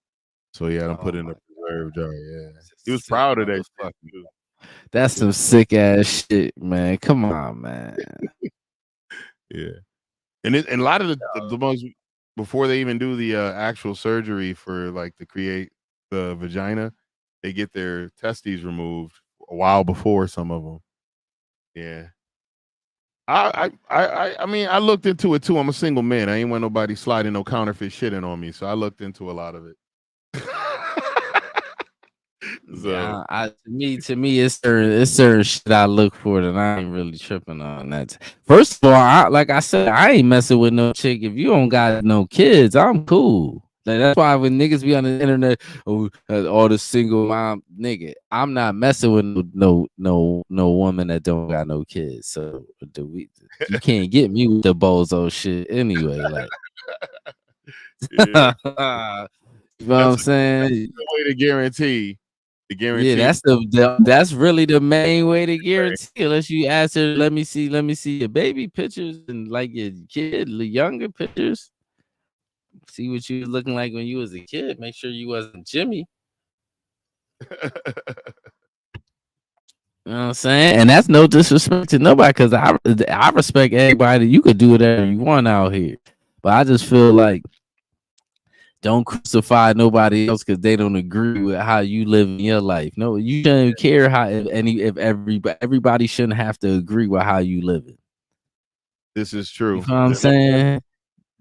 so he had them put in a preserve jar. Yeah, he was proud of that stuff. That's some sick ass shit, man. Come on, man. Yeah, and a lot of the most before they even do the actual surgery for like to create the vagina, they get their testes removed a while before some of them. Yeah. I mean, I looked into it too. I'm a single man. I ain't want nobody sliding no counterfeit shit in on me, so I looked into a lot of it. So yeah, to me, it's certain shit I look for that I ain't really tripping on. That first of all, like I said, I ain't messing with no chick. If you don't got no kids, I'm cool. Like, that's why when niggas be on the internet, all the single mom nigga, I'm not messing with no woman that don't got no kids. So you can't get me with the bozo shit anyway. Like, you know what I'm saying? The way to guarantee. Yeah, that's really the main way to guarantee. Unless you ask her, let me see your baby pictures and like your kid, the younger pictures. See what you was looking like when you was a kid. Make sure you wasn't Jimmy. You know what I'm saying? And that's no disrespect to nobody, because I respect everybody. You could do whatever you want out here. But I just feel like don't crucify nobody else because they don't agree with how you live in your life. No, you shouldn't care if everybody shouldn't have to agree with how you live it. This is true. You know what I'm saying?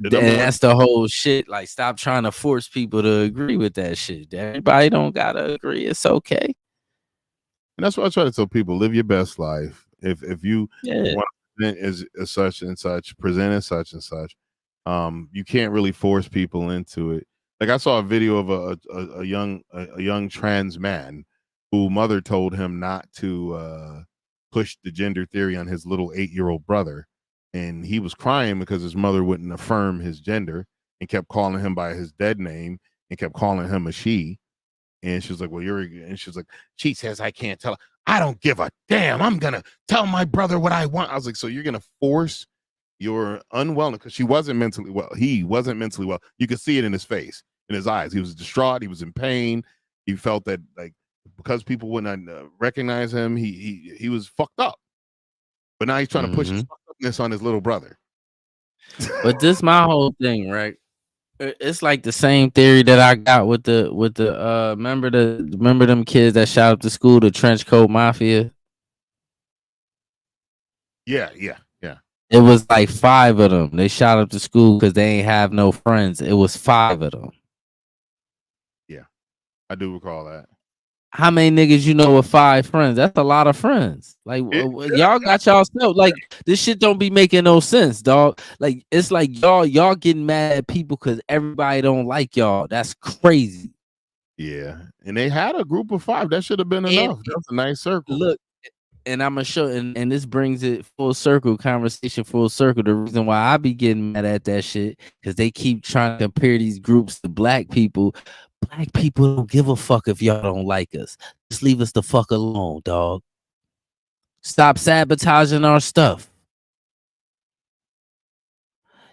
And that's the whole shit. Like, stop trying to force people to agree with that shit. Everybody don't gotta agree. It's okay. And that's what I try to tell people: live your best life. If you want to present as such and such, present as such and such. You can't really force people into it. Like, I saw a video of a young trans man whose mother told him not to push the gender theory on his little 8-year-old brother. And he was crying because his mother wouldn't affirm his gender and kept calling him by his dead name and kept calling him a she. And she was like, and she was like, she says I can't tell her. I don't give a damn. I'm going to tell my brother what I want. I was like, so you're going to force your unwellness, because she wasn't mentally well. He wasn't mentally well. You could see it in his face, in his eyes. He was distraught. He was in pain. He felt that, like, because people wouldn't recognize him, he was fucked up. But now he's trying to push his fucked upness on his little brother. But this my whole thing, right? It's like the same theory that I got with the remember them kids that shot up the school, the trench coat mafia. Yeah. It was like 5 of them. They shot up the school because they ain't have no friends. It was 5 of them. Yeah, I do recall that. How many niggas you know with 5 friends? That's a lot of friends. Like, y'all got y'all stuff. Like, this shit don't be making no sense, dog. Like, it's like y'all getting mad at people because everybody don't like y'all. That's crazy. Yeah, and they had a group of 5. That should have been enough. That's a nice circle. Look, and I'm gonna show, and this brings it full circle, conversation full circle. The reason why I be getting mad at that shit because they keep trying to compare these groups to black people. Black people don't give a fuck if y'all don't like us. Just leave us the fuck alone, dog. Stop sabotaging our stuff.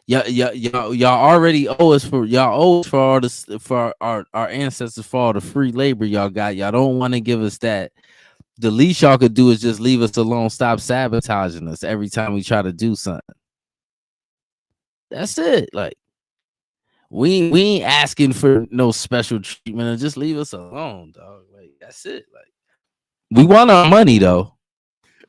Y'all already owe us for all this, for our ancestors, for all the free labor y'all got. Y'all don't want to give us that. The least y'all could do is just leave us alone. Stop sabotaging us every time we try to do something. That's it. Like we ain't asking for no special treatment. Just leave us alone, dog. Like that's it. Like we want our money though.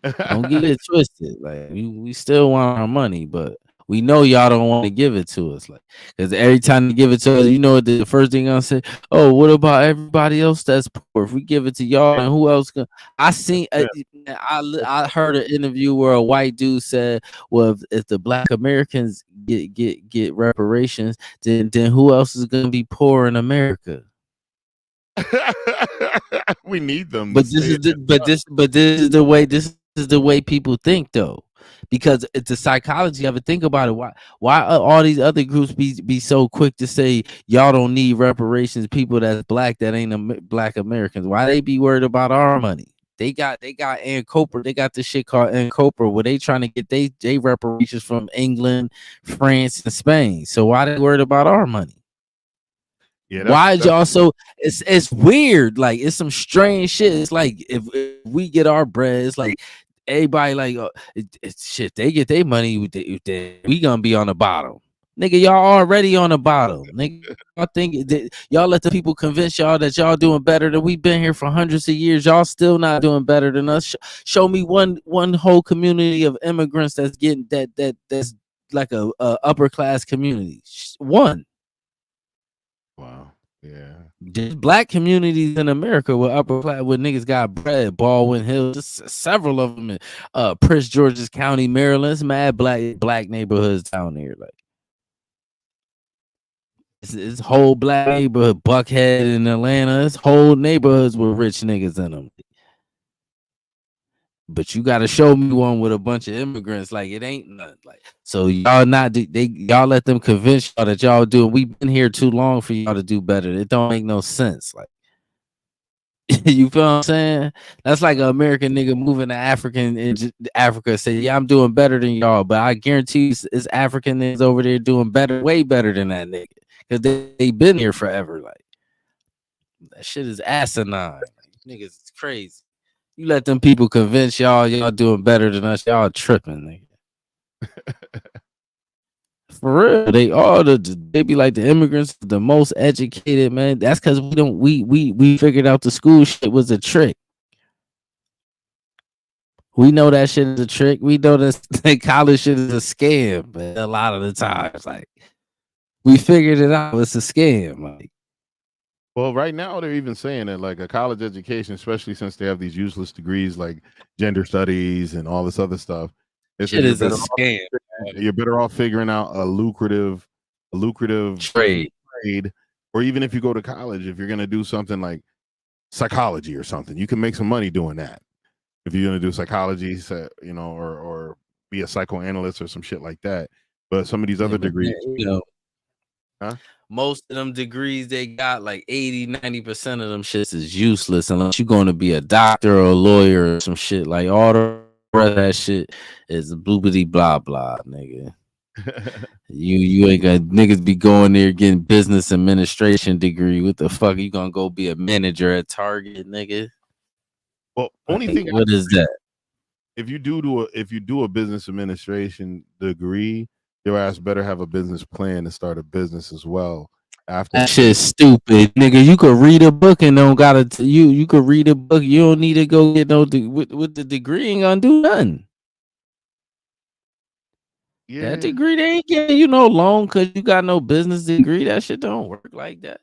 Don't get it twisted. Like we still want our money, but we know y'all don't want to give it to us. Like because every time they give it to us, you know what the first thing I'm gonna say? Oh, what about everybody else that's poor? If we give it to y'all, and who else can? I heard an interview where a white dude said, "Well, if the Black Americans get reparations, then who else is gonna be poor in America?" We need them. But this is the way people think though, because it's the psychology of it. Think about it. Why all these other groups be so quick to say y'all don't need reparations? People that's black that ain't Black Americans. Why they be worried about our money? They got Ann Copra. They got this shit called Ann Copra where they trying to get they reparations from England, France, and Spain. So why they worried about our money? Yeah, why y'all so it's weird, like it's some strange shit. It's like if we get our bread, it's like everybody like it's shit, they get their money, we gonna be on the bottom. Nigga, y'all already on the bottom. Nigga, y'all think y'all let the people convince y'all that y'all doing better than we've been here for hundreds of years. Y'all still not doing better than us. Show me one whole community of immigrants that's getting that's like a upper class community. One. Wow. Yeah. There's black communities in America with upper class, where niggas got bread. Baldwin Hills, just several of them in Prince George's County, Maryland. It's mad black neighborhoods down here. Like it's whole black neighborhood, Buckhead in Atlanta. It's whole neighborhoods with rich niggas in them. But you got to show me one with a bunch of immigrants. Like it ain't nothing. Like so y'all y'all let them convince y'all that y'all doing. We've been here too long for y'all to do better. It don't make no sense. Like you feel what I'm saying? That's like an American nigga moving to Africa say, yeah, I'm doing better than y'all. But I guarantee you it's African niggas over there doing better, way better than that nigga. Because they been here forever. Like that shit is asinine. Like, niggas is crazy. You let them people convince y'all doing better than us. Y'all tripping, nigga. For real, they be like the immigrants, the most educated, man. That's because we figured out the school shit was a trick. We know that shit is a trick. We know that college shit is a scam, but a lot of the times, like we figured it out. It's a scam, like. Well, right now they're even saying that like a college education, especially since they have these useless degrees like gender studies and all this other stuff, shit is a scam. You're better off figuring out a lucrative trade, or even if you go to college, if you're gonna do something like psychology or something, you can make some money doing that. If you're gonna do psychology, or be a psychoanalyst or some shit like that. But some of these other degrees, most of them degrees they got, like 80-90% of them shits is useless unless you're going to be a doctor or a lawyer or some shit. Like all the rest of that shit is bloopity blah blah, nigga. you ain't gonna niggas be going there getting business administration degree. What the fuck? You gonna go be a manager at Target, nigga? Well, only thing what is that? If you do a business administration degree, your ass better have a business plan to start a business as well. After that shit's stupid, nigga. You could read a book and don't gotta. You could read a book. You don't need to go get no with the degree. Ain't gonna do nothing. Yeah. That degree they ain't getting you no loan because you got no business degree. That shit don't work like that.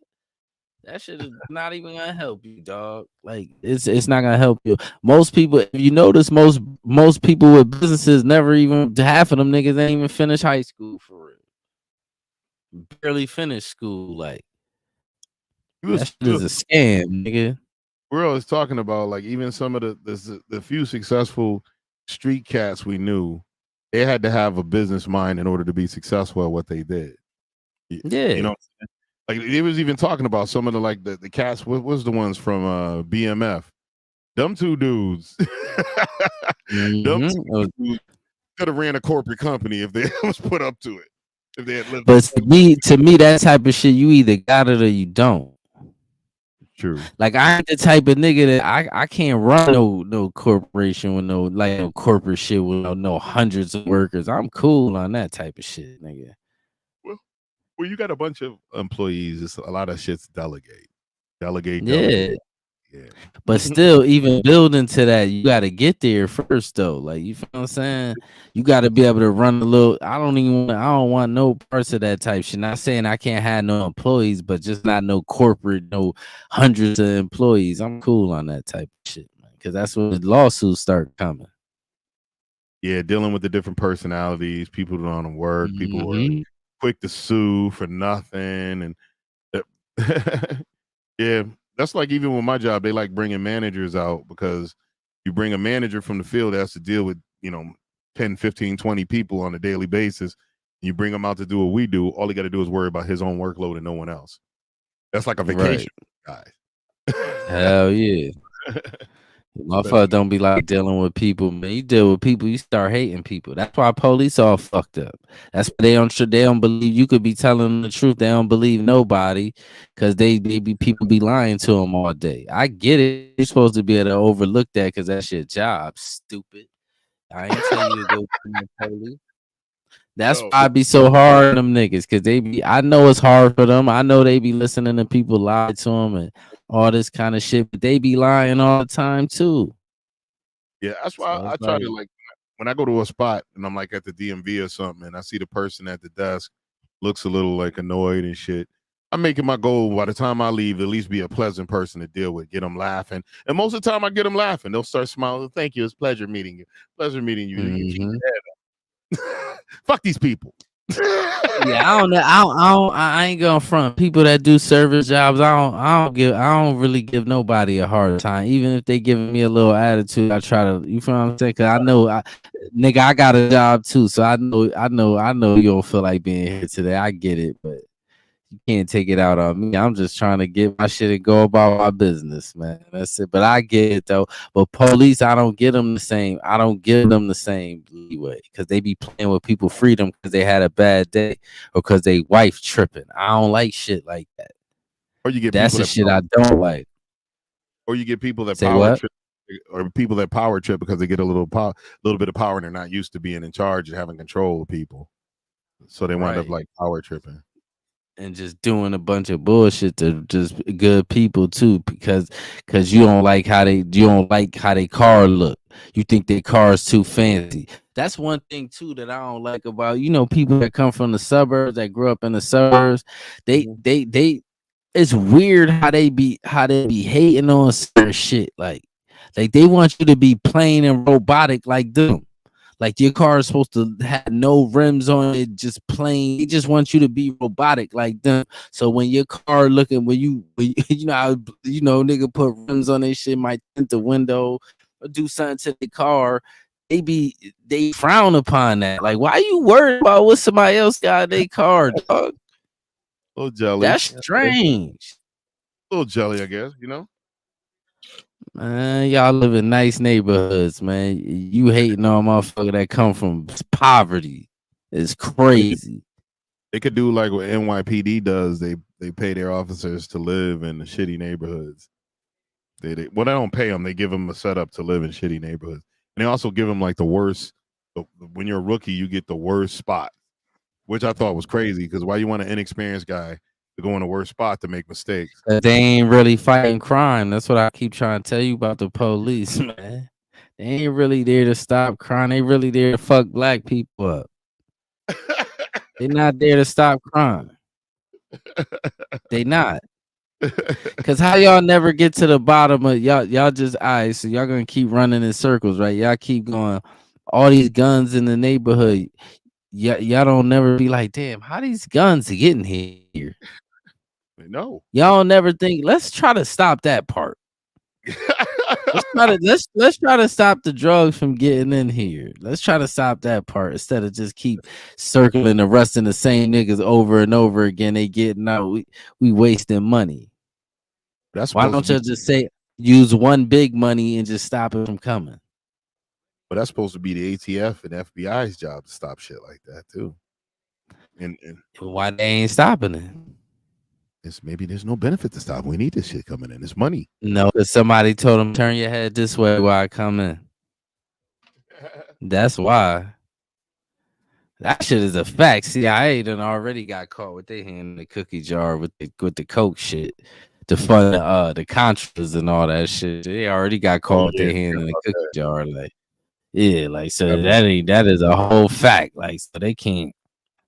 That shit is not even gonna help you, dog. Like it's not gonna help you. Most people, if you notice, most people with businesses never even half of them niggas ain't even finish high school for real. Barely finished school. Like that shit is a scam, nigga. We're always talking about like even some of the few successful street cats we knew, they had to have a business mind in order to be successful at what they did. Yeah, you know. Like they was even talking about some of the cats. What was the ones from BMF? Them two dudes. Them two dudes could have ran a corporate company if they was put up to it. If they had lived. But to me, that type of shit, you either got it or you don't. True. Like I ain't the type of nigga that I can't run no corporation with no corporate shit with no hundreds of workers. I'm cool on that type of shit, nigga. Well, you got a bunch of employees. It's a lot of shit's delegate. Yeah. But still, even building to that, you got to get there first, though. Like, you feel what I'm saying? You got to be able to run a little. I don't want no parts of that type shit. Not saying I can't have no employees, but just not no corporate, no hundreds of employees. I'm cool on that type of shit, man, because that's when the lawsuits start coming. Yeah, dealing with the different personalities, people who don't want to work, people who are quick to sue for nothing, and yeah. That's like even with my job, they like bringing managers out because you bring a manager from the field that has to deal with, 10, 15, 20 people on a daily basis. You bring them out to do what we do. All he got to do is worry about his own workload and no one else. That's like a vacation, guys. Hell yeah. Motherfucker don't be like dealing with people, man. You deal with people, you start hating people. That's why police all fucked up. That's why they don't believe you could be telling them the truth. They don't believe nobody because they people be lying to them all day. I get it. You're supposed to be able to overlook that because that's your job. Stupid. I ain't tell you to go to the police. That's why I be so hard on them niggas because I know it's hard for them. I know they be listening to people lie to them and all this kind of shit, but they be lying all the time too. Yeah, that's why I try to when I go to a spot and I'm like at the DMV or something and I see the person at the desk looks a little like annoyed and shit. I'm making my goal by the time I leave, at least be a pleasant person to deal with, get them laughing. And most of the time I get them laughing. They'll start smiling. Thank you. It's a pleasure meeting you. Pleasure meeting you. You keep your head up. Fuck these people. Yeah, I don't know. I ain't gonna front people that do service jobs. I don't really give nobody a hard time, even if they giving me a little attitude. I try to, you feel what I'm saying? Cause I know, nigga, I got a job too, so I know you don't feel like being here today. I get it, but you can't take it out on me. I'm just trying to get my shit and go about my business, man. That's it. But I get it though. But police, I don't give them the same. I don't give them the same leeway because they be playing with people's freedom because they had a bad day or because they wife tripping. I don't like shit like that. Or you get that's the shit I don't like. Or you get people that power trip, or people that power trip because they get a little bit of power and they're not used to being in charge and having control of people, so they wind up like power tripping. And just doing a bunch of bullshit to just good people too, because you don't like how they car look. You think their car is too fancy. That's one thing too that I don't like about people that come from the suburbs, that grew up in the suburbs. They it's weird how they be hating on certain shit. Like they want you to be plain and robotic like them. Like your car is supposed to have no rims on it, just plain. They just want you to be robotic like them. So when your car looking, when you nigga put rims on their shit, might tint the window or do something to the car, they frown upon that. Like, why are you worried about what somebody else got in their car, dog? A little jelly. That's strange. A little jelly, I guess. Man, y'all live in nice neighborhoods, man. You hating on motherfucker that come from poverty. It's crazy. They could do like what NYPD does. They pay their officers to live in the shitty neighborhoods. They don't pay them. They give them a setup to live in shitty neighborhoods. And they also give them like the worst. When you're a rookie, you get the worst spot, which I thought was crazy because why you want an inexperienced guy to go in the worst spot to make mistakes? They ain't really fighting crime. That's what I keep trying to tell you about the police, man. They ain't really there to stop crime. They really there to fuck black people up. They're not there to stop crime. They not. Cause how y'all never get to the bottom of y'all just so y'all gonna keep running in circles, right? Y'all keep going. All these guns in the neighborhood. Y'all don't never be like, damn, how these guns are getting here? No. Y'all never think, let's try to stop that part. let's try to stop the drugs from getting in here. Let's try to stop that part instead of just keep circling, arresting the same niggas over and over again. They getting out. We wasting money. Why don't you just say use one big money and just stop it from coming? But that's supposed to be the ATF and FBI's job to stop shit like that too. And why they ain't stopping it? It's maybe there's no benefit to stop. We need this shit coming in. It's money. No, because somebody told them turn your head this way while I come in. That's why. That shit is a fact. CIA done already got caught with their hand in the cookie jar with the coke shit to fund the Contras and all that shit. They already got caught with their hand in the cookie jar. Like, yeah, like so that is a whole fact. Like, so they can't.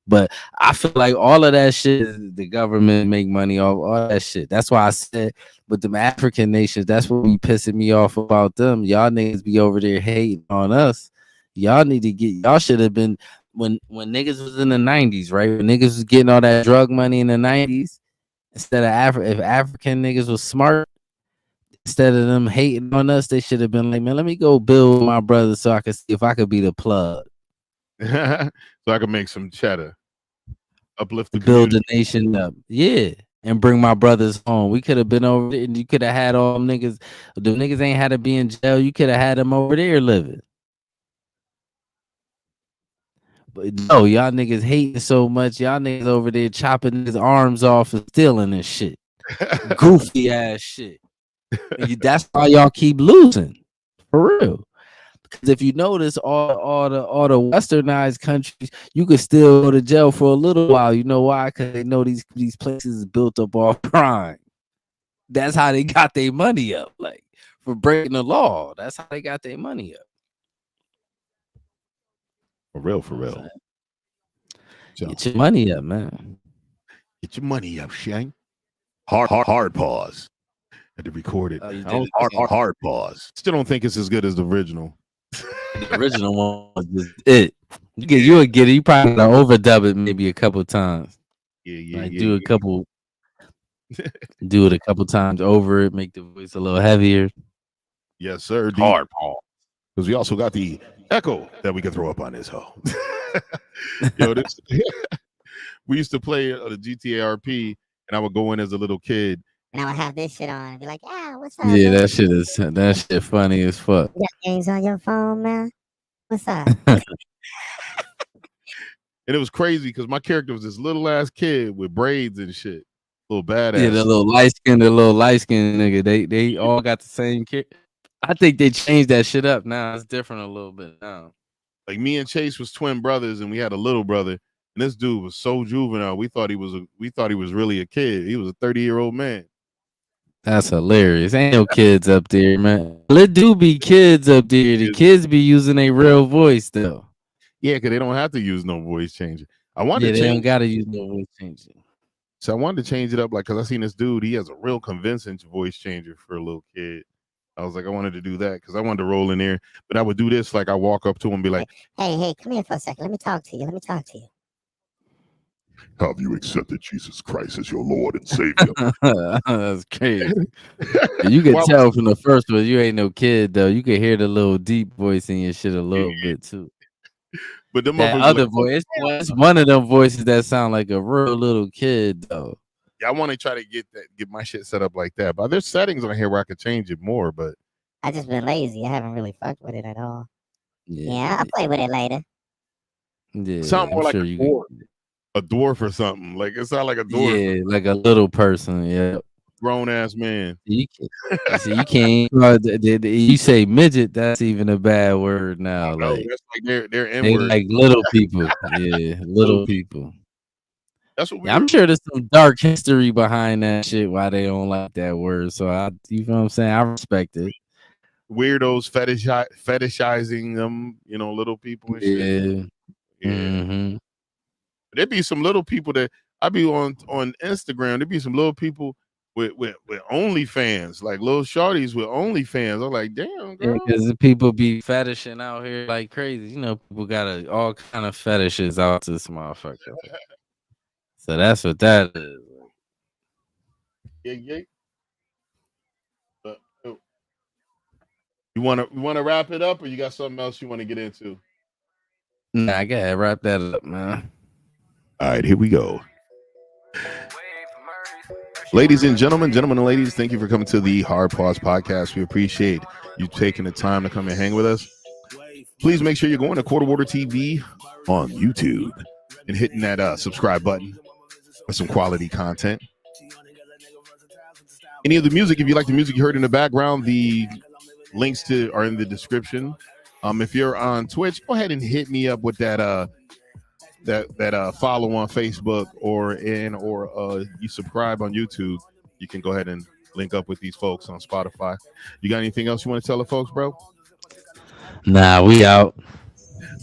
But I feel like all of that shit, the government make money off all that shit. That's why I said with them African nations, that's what be pissing me off about them. Y'all niggas be over there hating on us. Y'all need to y'all should have been when niggas was in the 90s, right? When niggas was getting all that drug money in the 90s, instead of if African niggas was smart, instead of them hating on us, they should have been like, man, let me go build my brother so I can see if I could be the plug. So I can make some cheddar, uplift the build community. the nation up, yeah, and bring my brothers home. We could have been over there, and you could have had all them niggas. The niggas ain't had to be in jail. You could have had them over there living. But no, y'all niggas hating so much. Y'all niggas over there chopping his arms off and stealing this shit, goofy ass shit. That's why y'all keep losing, for real. Because if you notice, all the westernized countries, you could still go to jail for a little while. You know why? Because they know these places is built up off crime. That's how they got their money up, like for breaking the law. That's how they got their money up. For real. Get your money up, man. Get your money up, Shang. Hard pause. Had to record it. Hard pause. Still don't think it's as good as the original. The original one was just it. You would get it. You probably gotta overdub it maybe a couple times. Yeah. Do it a couple times over it, make the voice a little heavier. Yes, sir. Hard pause. Because we also got the echo that we can throw up on this hoe. Yo, we used to play the GTA RP, and I would go in as a little kid. And I would have this shit on and be like, yeah, what's up? Yeah, that shit funny as fuck. You got games on your phone, man? What's up? And it was crazy because my character was this little ass kid with braids and shit. Little badass. Yeah, the little light skinned nigga. They all got the same character. I think they changed that shit up now. It's different a little bit now. Like me and Chase was twin brothers, and we had a little brother. And this dude was so juvenile. We thought he was really a kid. He was a 30-year-old man. That's hilarious. Ain't no kids up there, man. Let do be kids up there. The kids be using a real voice though. Yeah, because they don't have to use no voice changer. I wanted to they change. don't gotta use no voice changer. So I wanted to change it up, like, because I seen this dude. He has a real convincing voice changer for a little kid. I was like, I wanted to do that because I wanted to roll in there. But I would do this, like I walk up to him and be like, hey, come here for a second. Let me talk to you. Have you accepted Jesus Christ as your Lord and Savior? That's crazy. You can tell from the first one you ain't no kid though. You can hear the little deep voice in your shit a little bit too. But that other voice, it's one of them voices that sound like a real little kid though. Yeah, I want to try to get my shit set up like that. But there's settings on here where I could change it more. But I just been lazy. I haven't really fucked with it at all. Yeah, I'll play with it later. Yeah, sound more like sure a dwarf or something. Like it sound like a dwarf. Yeah, like a little person. Yeah, grown ass man. You can't. You say midget. That's even a bad word now. Like that's like they're they like little people. Yeah, little people. That's what I'm sure there's some dark history behind that shit. Why they don't like that word. So you know what I'm saying? I respect it. Weirdos fetishizing them, little people and shit. Yeah. Mm-hmm. There'd be some little people that I be on Instagram. There'd be some little people with OnlyFans, like little shorties with OnlyFans. I'm like, damn, girl. Because people be fetishing out here like crazy. People got all kind of fetishes out to this motherfucker. So that's what that is. Yeah. You wanna wrap it up, or you got something else you want to get into? Nah, I gotta wrap that up, man. All right, here we go. Ladies and gentlemen and ladies, thank you for coming to the Hard Pause Podcast. We appreciate you taking the time to come and hang with us. Please make sure you're going to Quarter Water TV on YouTube and hitting that subscribe button for some quality content. Any of the music, if you like the music you heard in the background, the links are in the description. If you're on Twitch, go ahead and hit me up with that follow on Facebook or you subscribe on YouTube. You can go ahead and link up with these folks on Spotify. You got anything else you want to tell the folks, bro? Nah, we out.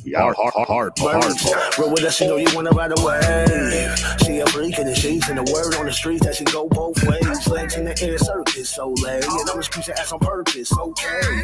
We out hard. Roll with us, you know you wanna ride away. She a freak in the sheets and the word on the street that she go both ways. Legs in the air, circus so late. And I'm just keep your ass on purpose, okay.